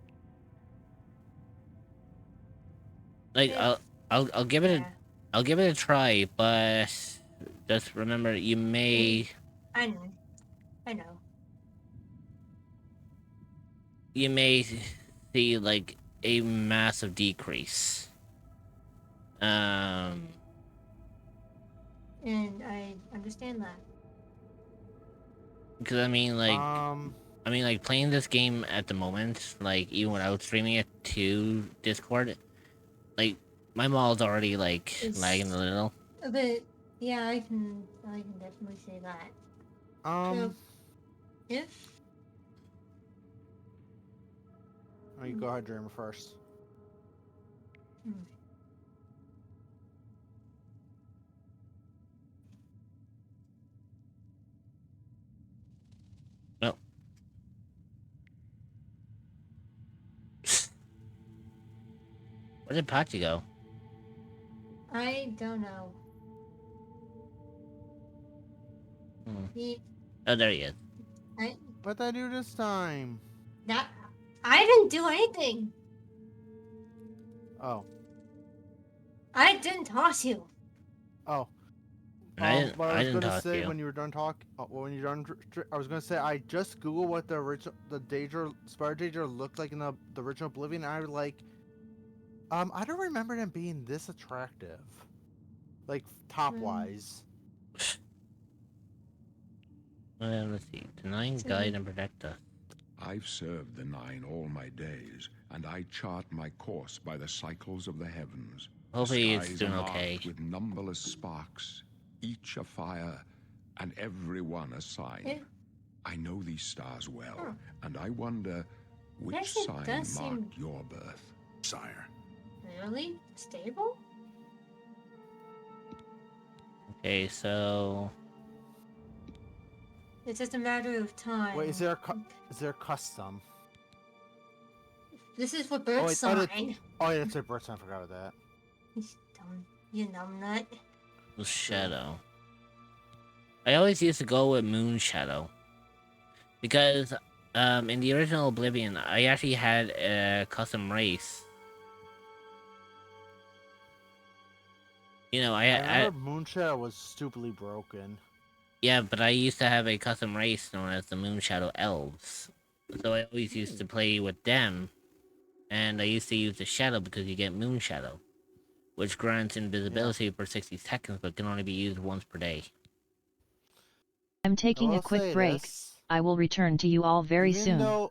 B: like I'll give it a try, but just remember you may.
C: I know. I know.
B: You may see like a massive decrease.
C: And I understand that.
B: Because I mean, like playing this game at the moment, like even without streaming it to Discord, like my mall's already like lagging a little.
C: But yeah, I can definitely say that. So, if
D: you go ahead, Dreamer, first.
B: No. Where did Pachi go?
C: I don't know.
B: Oh, there he is.
D: What did I do this time?
C: I didn't do anything.
D: Oh.
C: I didn't toss you.
D: Oh.
B: I
D: was gonna say when you were done talking, when you're done, I was gonna say I just googled what the original, Spider Daedra looked like in the original Oblivion. And I was like, I don't remember them being this attractive, like top wise.
B: Let's see, the 9 guide and protect us.
E: I've served the 9 all my days, and I chart my course by the cycles of the heavens.
B: Hopefully
E: the
B: it's
E: skies
B: doing
E: are marked
B: okay.
E: with numberless sparks, each a fire, and every one a sign. I know these stars well, and I wonder which sign marked your birth, sire.
C: Really? Stable?
B: Okay, so
C: it's just a matter of time.
D: Wait, is there custom?
C: This is for bird sign.
D: Oh yeah, it's a bird sign. I forgot about that.
C: You numbnut.
B: Shadow. I always used to go with Moon Shadow because in the original Oblivion I actually had a custom race. You know,
D: I remember Moon Shadow was stupidly broken.
B: Yeah, but I used to have a custom race known as the Moon Shadow Elves. So I always used to play with them, and I used to use the Shadow because you get Moon Shadow, which grants invisibility for 60 seconds but can only be used once per day.
A: I'm taking a quick break. I will return to you all very soon.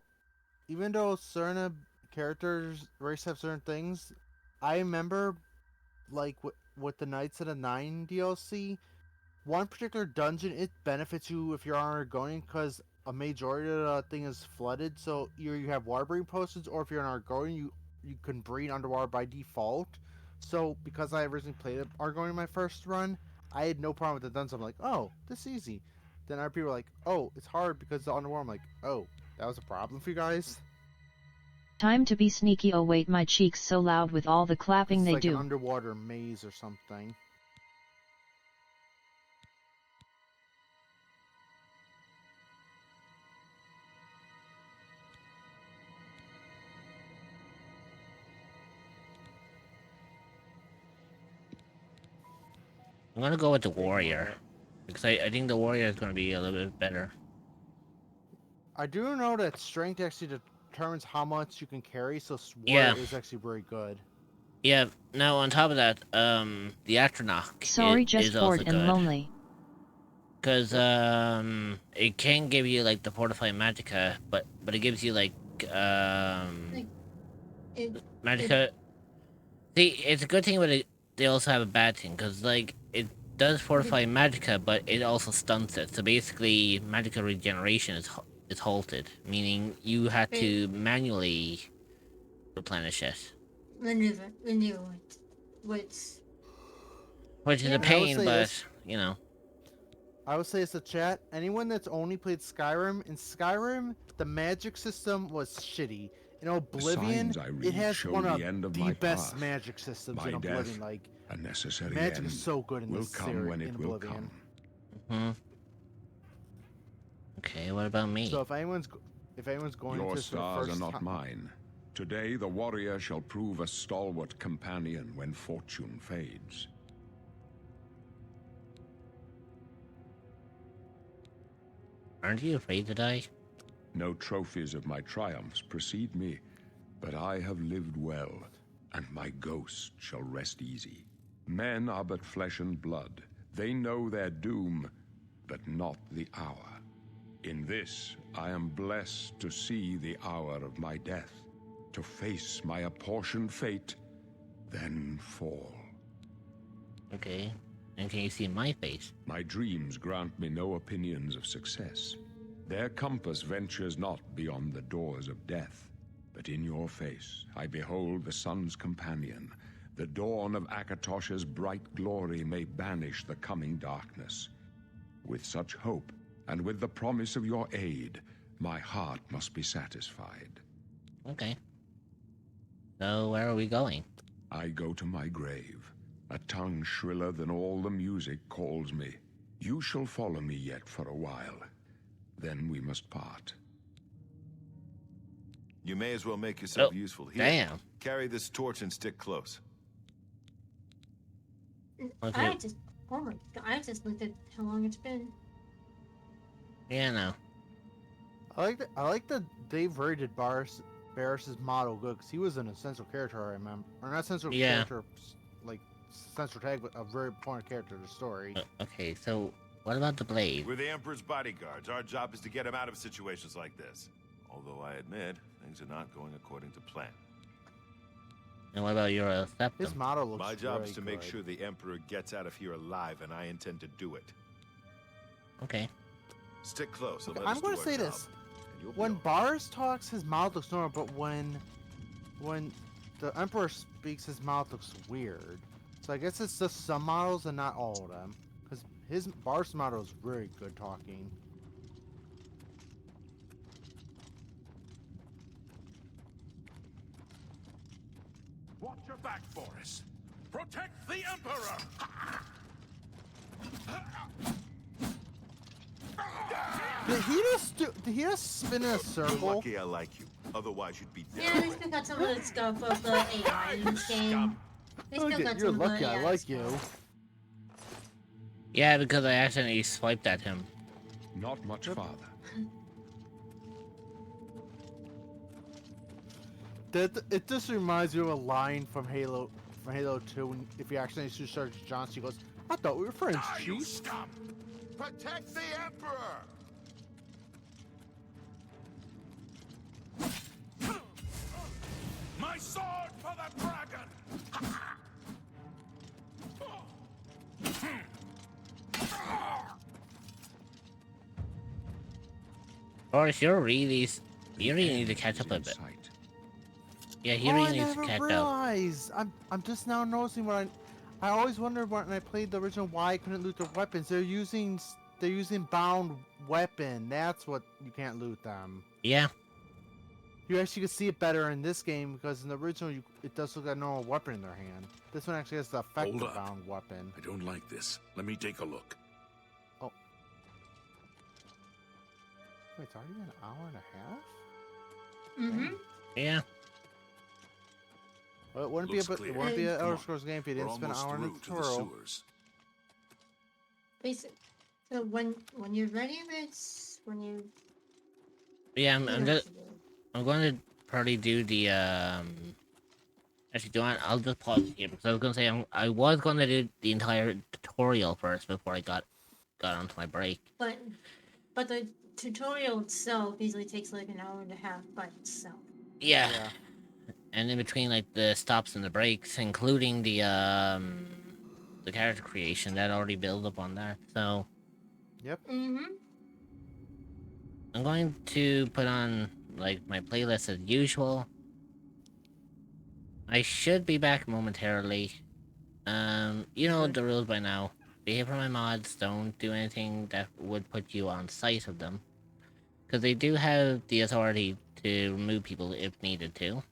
D: Even though certain characters race have certain things, I remember like with the Knights of the Nine DLC, one particular dungeon, it benefits you if you're on Argonian because a majority of the thing is flooded, so either you have water breathing potions, or if you're an Argonian, you can breathe underwater by default. So because I originally played Argonian my first run, I had no problem with the dungeon. I'm like, oh, this is easy. Then other people were like, oh, it's hard because the underwater. I'm like, oh, that was a problem for you guys?
A: Time to be sneaky. Oh wait, my cheeks so loud with all the clapping they
D: like
A: do.
D: An underwater maze or something.
B: I'm gonna go with the warrior because I think the warrior is gonna be a little bit better.
D: I do know that strength actually determines how much you can carry, so warrior is actually very good.
B: Yeah. Now on top of that, the Atronach
A: just
B: is
A: bored
B: also
A: and
B: good.
A: lonely.
B: Because it can give you like the fortified magicka, but it gives you like magicka. See, it's a good thing, but they also have a bad thing because like it does fortify magicka, but it also stunts it. So basically, magicka regeneration is halted, meaning you had to manually replenish it.
C: Renew it.
B: Which is a pain, but you know.
D: I would say it's a chat. Anyone that's only played Skyrim, in Skyrim, the magic system was shitty. In Oblivion, it has one of the best magic systems in Oblivion. Like,
E: a necessary
D: magic is so good in this series,
E: when it
D: in
E: will
D: Oblivion.
B: Come. Okay, what about me?
D: So if anyone's going
E: your
D: to
E: stars are not mine. Today the warrior shall prove a stalwart companion when fortune fades.
B: Aren't you afraid to die?
E: No trophies of my triumphs precede me, but I have lived well, and my ghost shall rest easy. Men are but flesh and blood. They know their doom, but not the hour. In this, I am blessed to see the hour of my death, to face my apportioned fate, then fall.
B: Okay. And can you see my face?
E: My dreams grant me no opinions of success. Their compass ventures not beyond the doors of death. But in your face I behold the sun's companion. The dawn of Akatosh's bright glory may banish the coming darkness. With such hope, and with the promise of your aid, my heart must be satisfied.
B: Okay. So, where are we going?
E: I go to my grave. A tongue shriller than all the music calls me. You shall follow me yet for a while. Then we must part.
H: You may as well make yourself useful. Here,
B: damn.
H: carry this torch and stick close.
B: Okay.
C: Oh my god, I just looked at how long it's been.
B: Yeah, no.
D: I like the Dave rated Barris's model good, because he was an essential character, I remember. Or not essential character, like, central tag, but a very important character in the story.
B: Okay, so what about the blade?
H: We're the Emperor's bodyguards. Our job is to get him out of situations like this. Although I admit, things are not going according to plan.
B: And what about your septum?
D: His model looks
H: My job
D: really
H: is to make
D: good.
H: sure the Emperor gets out of here alive, and I intend to do it.
B: Okay.
H: Stick close. And
D: Okay,
H: let us
D: I'm going
H: do
D: to
H: our
D: say
H: job,
D: this.
H: and you'll be
D: When
H: all right.
D: Bars talks, his mouth looks normal, but when the Emperor speaks, his mouth looks weird. So I guess it's just some models and not all of them. Because his Bars model is very good talking.
H: Watch your back, Boris. Protect the Emperor!
D: Did he just spin in a
H: You're
D: circle?
H: lucky I like you. Otherwise, you'd be dead.
C: Yeah, they still got some of the stuff of the AI in this game. They still got
D: You're
C: some
D: lucky
C: of the
D: I
C: AI
D: like
C: stuff.
D: you.
B: Yeah, because I accidentally swiped at him.
E: Not much farther.
D: It just reminds you of a line from Halo 2 when if you accidentally shoot Sergeant Johnson, he goes, I thought we were friends,
H: Ah, you
D: Chief.
H: scum! Protect the Emperor! My sword for the dragon!
B: Boris, you really need to catch up a bit. Yeah, he really needs to
D: I
B: catch
D: never
B: up.
D: realized. I'm just now noticing what I always wondered when I played the original why I couldn't loot their weapons. They're using bound weapon. That's what you can't loot them.
B: Yeah.
D: You actually can see it better in this game because in the original it does look like a normal weapon in their hand. This one actually has the effect
G: Hold
D: of
G: up.
D: bound weapon.
G: I don't like this. Let me take a look.
D: Oh. Wait, it's already an hour and a half?
C: Mm-hmm.
B: Yeah.
D: Well, it wouldn't
G: Looks
D: be
G: clear.
D: an Elder
G: Come on.
D: Scrolls game if you
G: We're
D: didn't spend an
G: almost
D: hour in the
G: through to the
D: tutorial.
G: sewers.
C: Basic. So when you're ready, Vince, when you
B: Yeah,
C: you know
B: I'm
C: what
B: just
C: to do.
B: I'm going to probably do the actually do it. I'll just pause here because I was going to say I was going to do the entire tutorial first before I got onto my break.
C: But the tutorial itself usually takes like an hour and a half by itself.
B: Yeah. And in between like the stops and the breaks, including the character creation that already built up on that. So
D: Yep.
C: Mm-hmm.
B: I'm going to put on like my playlist as usual. I should be back momentarily. You know the rules by now. Behave for my mods, don't do anything that would put you on sight of them. Because they do have the authority to remove people if needed to.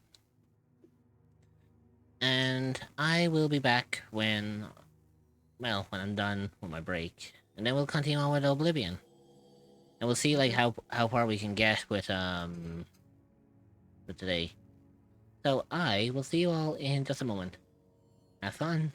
B: And I will be back when I'm done with my break. And then we'll continue on with Oblivion. And we'll see like how far we can get with today. So I will see you all in just a moment. Have fun.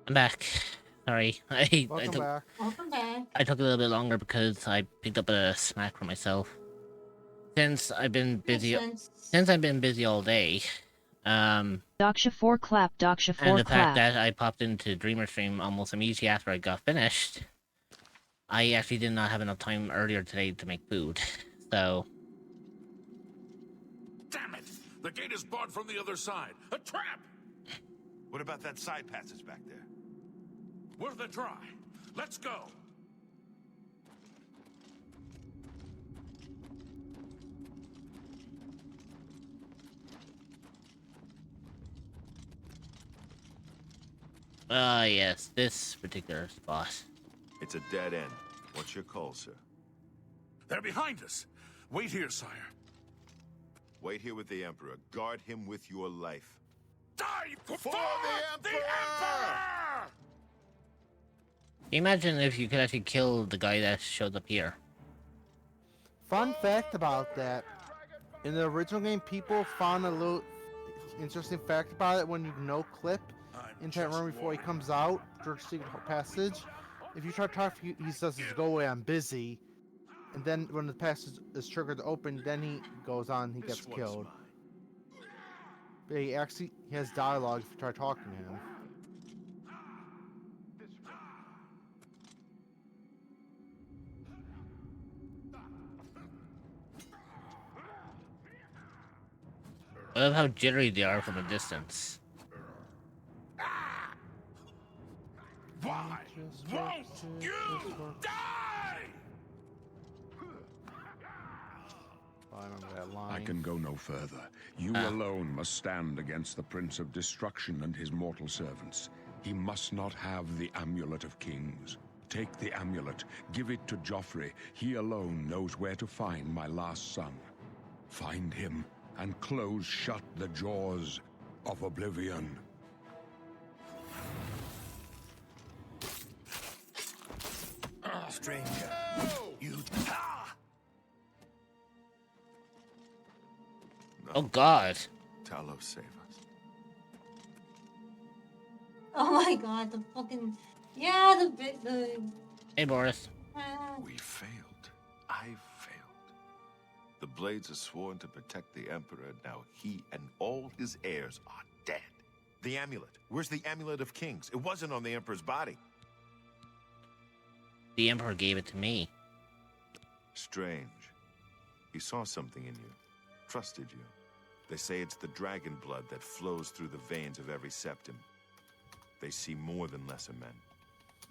B: I'm back. Sorry,
D: Welcome back.
C: Welcome back.
B: I took a little bit longer because I picked up a snack for myself. Since I've been busy all day,
A: Daksha 4 clap, Daksha 4
B: and the
A: clap.
B: fact that I popped into Dreamer Stream almost immediately after I got finished, I actually did not have enough time earlier today to make food, so...
G: Damn it! The gate is barred from the other side. A trap!
H: What about that side passage back there?
G: Worth a try. Let's go.
B: Ah, yes, this particular spot.
H: It's a dead end. What's your call, sir?
G: They're behind us. Wait here, sire.
H: Wait here with the Emperor. Guard him with your life.
G: Die for
H: the Emperor!
B: Imagine if you could actually kill the guy that showed up here.
D: Fun fact about that. In the original game, people found a little interesting fact about it when you no-clip into that room before he comes out, George Secret Passage. If you try to talk, he says, "Go away, I'm busy." And then when the passage is triggered to open, then he goes on, he gets killed. But he has dialogue if you try talking to him.
B: I love how jittery they are from a distance.
G: Why won't you die?
D: I remember that line.
E: I can go no further. You alone must stand against the Prince of Destruction and his mortal servants. He must not have the Amulet of Kings. Take the amulet, give it to Joffrey. He alone knows where to find my last son. Find him and close shut the jaws of oblivion.
F: Stranger, you...
H: No.
B: Oh god.
H: Talos, save us.
C: Oh my god, the fucking... Yeah, the...
B: Hey, Boris.
H: We failed. I failed. The Blades are sworn to protect the Emperor. Now he and all his heirs are dead. The amulet. Where's the Amulet of Kings? It wasn't on the Emperor's body.
B: The Emperor gave it to me.
H: Strange. He saw something in you. Trusted you. They say it's the dragon blood that flows through the veins of every septim. They see more than lesser men.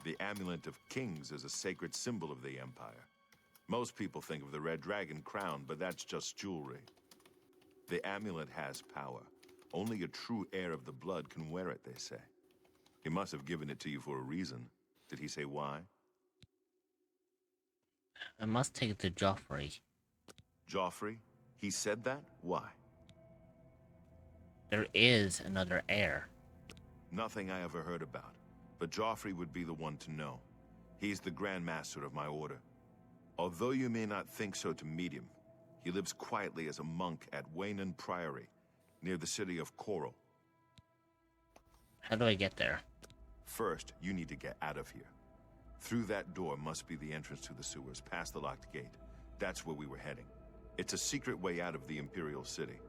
H: The Amulet of Kings is a sacred symbol of the Empire. Most people think of the red dragon crown, but that's just jewelry. The amulet has power. Only a true heir of the blood can wear it, they say. He must have given it to you for a reason. Did he say why?
B: I must take it to Joffrey.
H: Joffrey? He said that? Why?
B: There is another heir.
H: Nothing I ever heard about. But Joffrey would be the one to know. He's the Grand Master of my order. Although you may not think so to meet him, he lives quietly as a monk at Waynon Priory, near the city of Coral.
B: How do I get there?
H: First, you need to get out of here. Through that door must be the entrance to the sewers, past the locked gate. That's where we were heading. It's a secret way out of the Imperial City.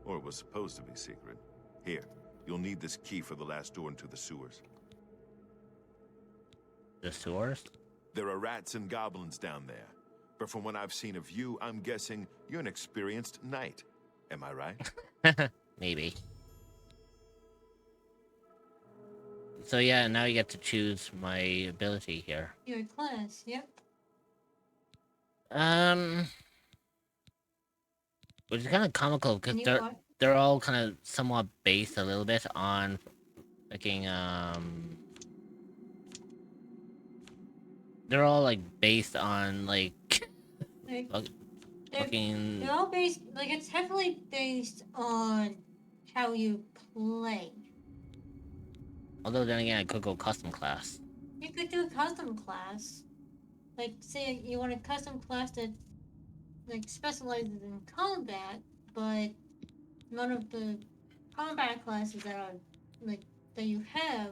H: Or it was supposed to be secret. Here, you'll need this key for the last door into the sewers.
B: The sewers?
H: There are rats and goblins down there. But from what I've seen of you, I'm guessing you're an experienced knight. Am I right?
B: Maybe. So yeah, now you get to choose my ability here.
C: Your class, yep.
B: Which is kind of comical because they're all kind of somewhat based a little bit on fucking they're all like based on like fucking.
C: They're all based, like, it's heavily based on how you play.
B: Although then again, I could go custom class.
C: You could do a custom class. Like, say you want a custom class that, like, specializes in combat, but none of the combat classes that are, like, that you have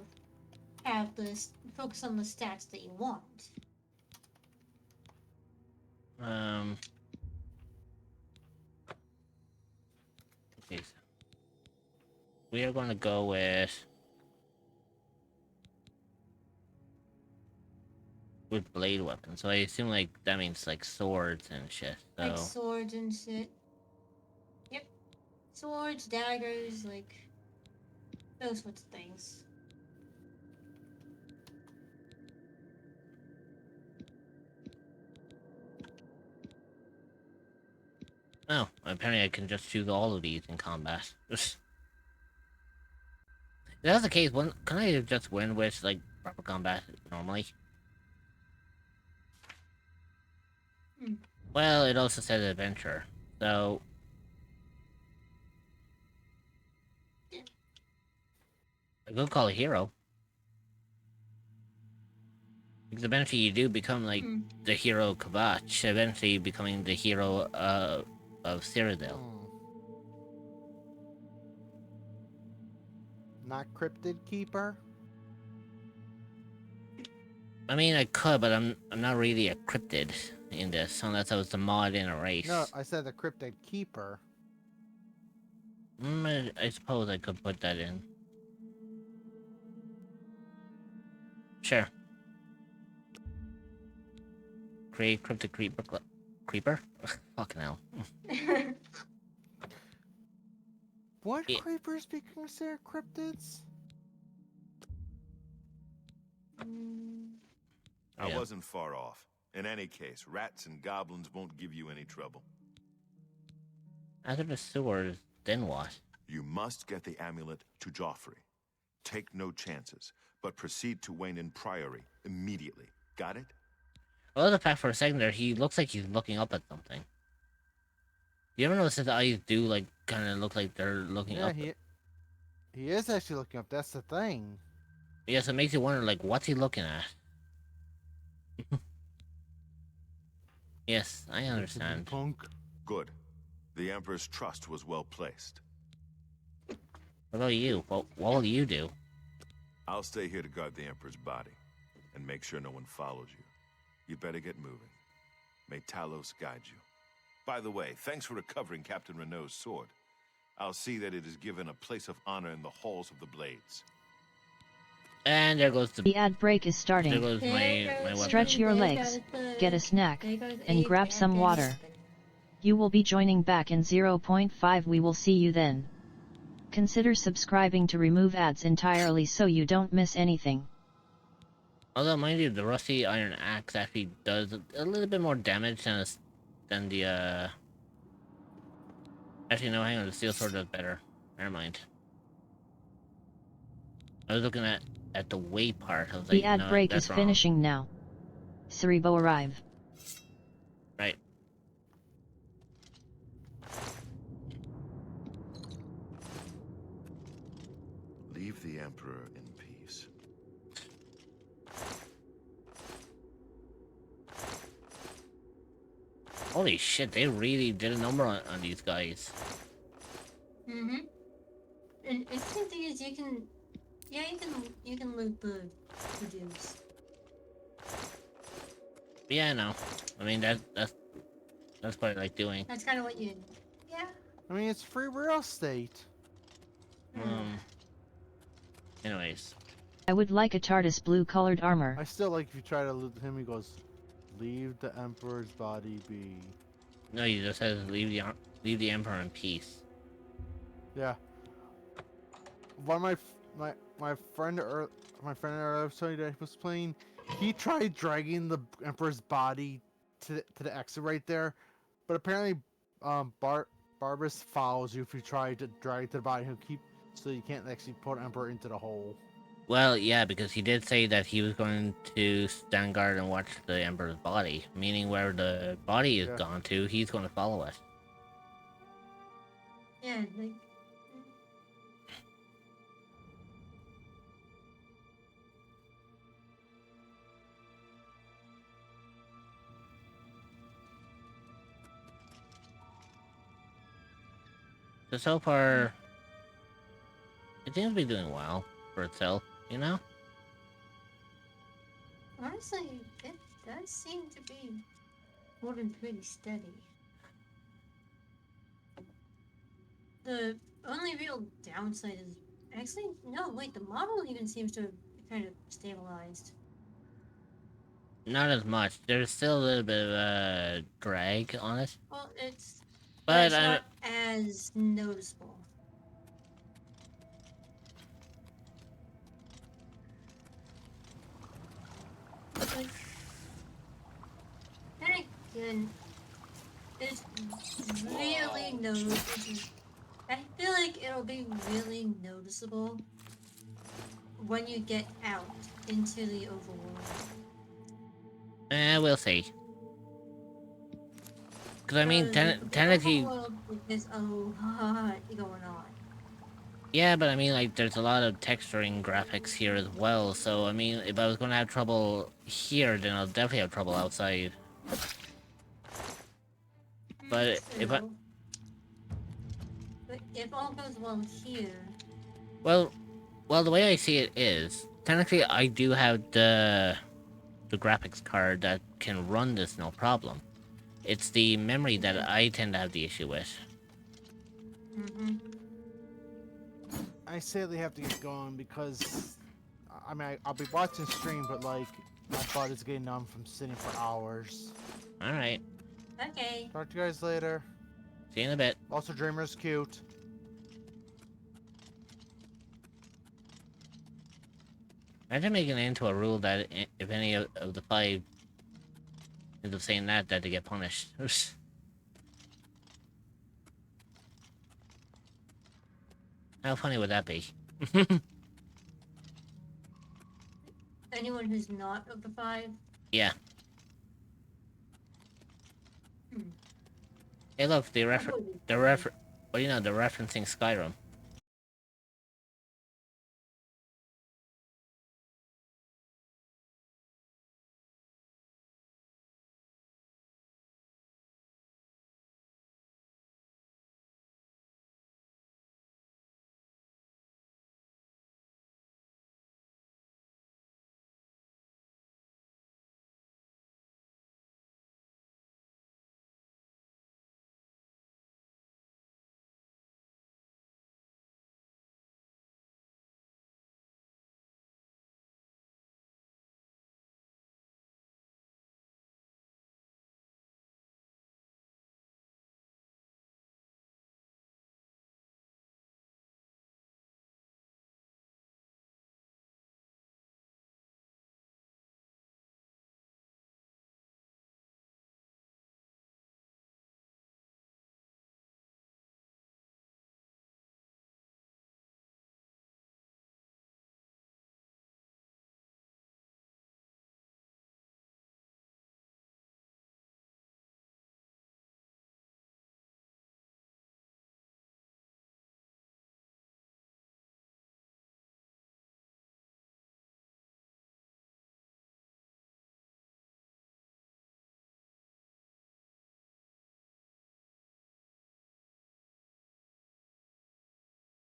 C: have this focus on the stats that you want.
B: Okay, so we are going to go with blade weapons. So I assume like that means like swords and shit. So.
C: Like swords and shit. Yep. Swords, daggers, like those sorts of things.
B: Oh, apparently I can just choose all of these in combat. If that's the case, can I just win with like proper combat normally? Well, it also says adventure, so I could call a hero. Because eventually you do become like the hero Kavach, eventually becoming the hero of Cyrodiil.
D: Not Cryptid Keeper?
B: I mean, I could, but I'm not really a cryptid in this, unless I was the mod in a race.
D: No, I said the Cryptid Keeper.
B: I suppose I could put that in. Sure. Create cryptid creeper? Fucking hell.
D: What creepers be considered cryptids?
H: I wasn't far off. In any case, rats and goblins won't give you any trouble.
B: After the sewers, then what?
H: You must get the amulet to Joffrey. Take no chances, but proceed to Wayne Priory immediately. Got it?
B: I love the fact for a second there, he looks like he's looking up at something. You ever notice his eyes do, like, kind of look like they're looking up?
D: Yeah, he is actually looking up. That's the thing.
B: Yes, it makes you wonder, like, what's he looking at? Yes, I understand.
D: Punk.
H: Good. The Emperor's trust was well placed.
B: What about you? What will you do?
H: I'll stay here to guard the Emperor's body, and make sure no one follows you. You'd better get moving. May Talos guide you. By the way, thanks for recovering Captain Renault's sword. I'll see that it is given a place of honor in the halls of the Blades.
B: And there goes
A: the ad break is starting.
B: There goes my weapon.
A: Stretch your legs, get a snack, and grab some water. You will be joining back in 0.5. We will see you then. Consider subscribing to remove ads entirely so you don't miss anything.
B: Although, mind you, the rusty iron axe actually does a little bit more damage than the, Actually, no, hang on, the steel sword does better. Never mind. I was looking at the way part. I was
A: the
B: like,
A: ad
B: no,
A: break
B: that's
A: is
B: wrong.
A: finishing now. Cerebo arrive.
B: Right.
H: Leave the Emperor in peace.
B: Holy shit, they really did a number on these guys.
C: Mm-hmm. And interesting thing is you can loot the dudes.
B: Yeah, no. I mean that's what I like doing.
C: That's kind of what you. Yeah.
D: I mean, it's free real estate.
B: Anyways.
A: I would like a TARDIS blue-colored armor.
D: I still like if you try to loot him, he goes, "Leave the Emperor's body be."
B: No, he just says leave the Emperor in peace.
D: Yeah. One of my friend earlier I was telling you that he was playing, he tried dragging the Emperor's body to the exit right there, but apparently Barbas follows you if you try to drag it to the body. He'll keep, so you can't actually put Emperor into the hole.
B: Well, yeah, because he did say that he was going to stand guard and watch the Emperor's body, meaning where the body is gone to, he's going to follow us.
C: Yeah, like.
B: So far, it seems to be doing well for itself, you know?
C: Honestly, it does seem to be holding pretty steady. The only real downside is actually no. Wait, the model even seems to have kind of stabilized.
B: Not as much. There's still a little bit of a drag on it.
C: Well, it's
B: But
C: not as noticeable. But then again, it's really noticeable. I feel like it'll be really noticeable when you get out into the overworld.
B: we'll see. Because I mean,
C: technically, there's a lot going on.
B: Yeah, but I mean, like, there's a lot of texturing graphics here as well. So I mean, if I was going to have trouble here, then I'll definitely have trouble outside. But
C: but if all goes well here.
B: Well, the way I see it is, technically, I do have the graphics card that can run this no problem. It's the memory that I tend to have the issue with.
D: I sadly have to get going because, I mean, I'll be watching stream, but like, my butt is getting numb from sitting for hours.
B: Alright.
C: Okay.
D: Talk to you guys later.
B: See you in a bit.
D: Also, Dreamer's cute.
B: Imagine making it into a rule that if any of the 5 ends up saying that they get punished. How funny would that be?
C: Anyone who's not of the 5?
B: Yeah. Hey, look, they're referencing Skyrim.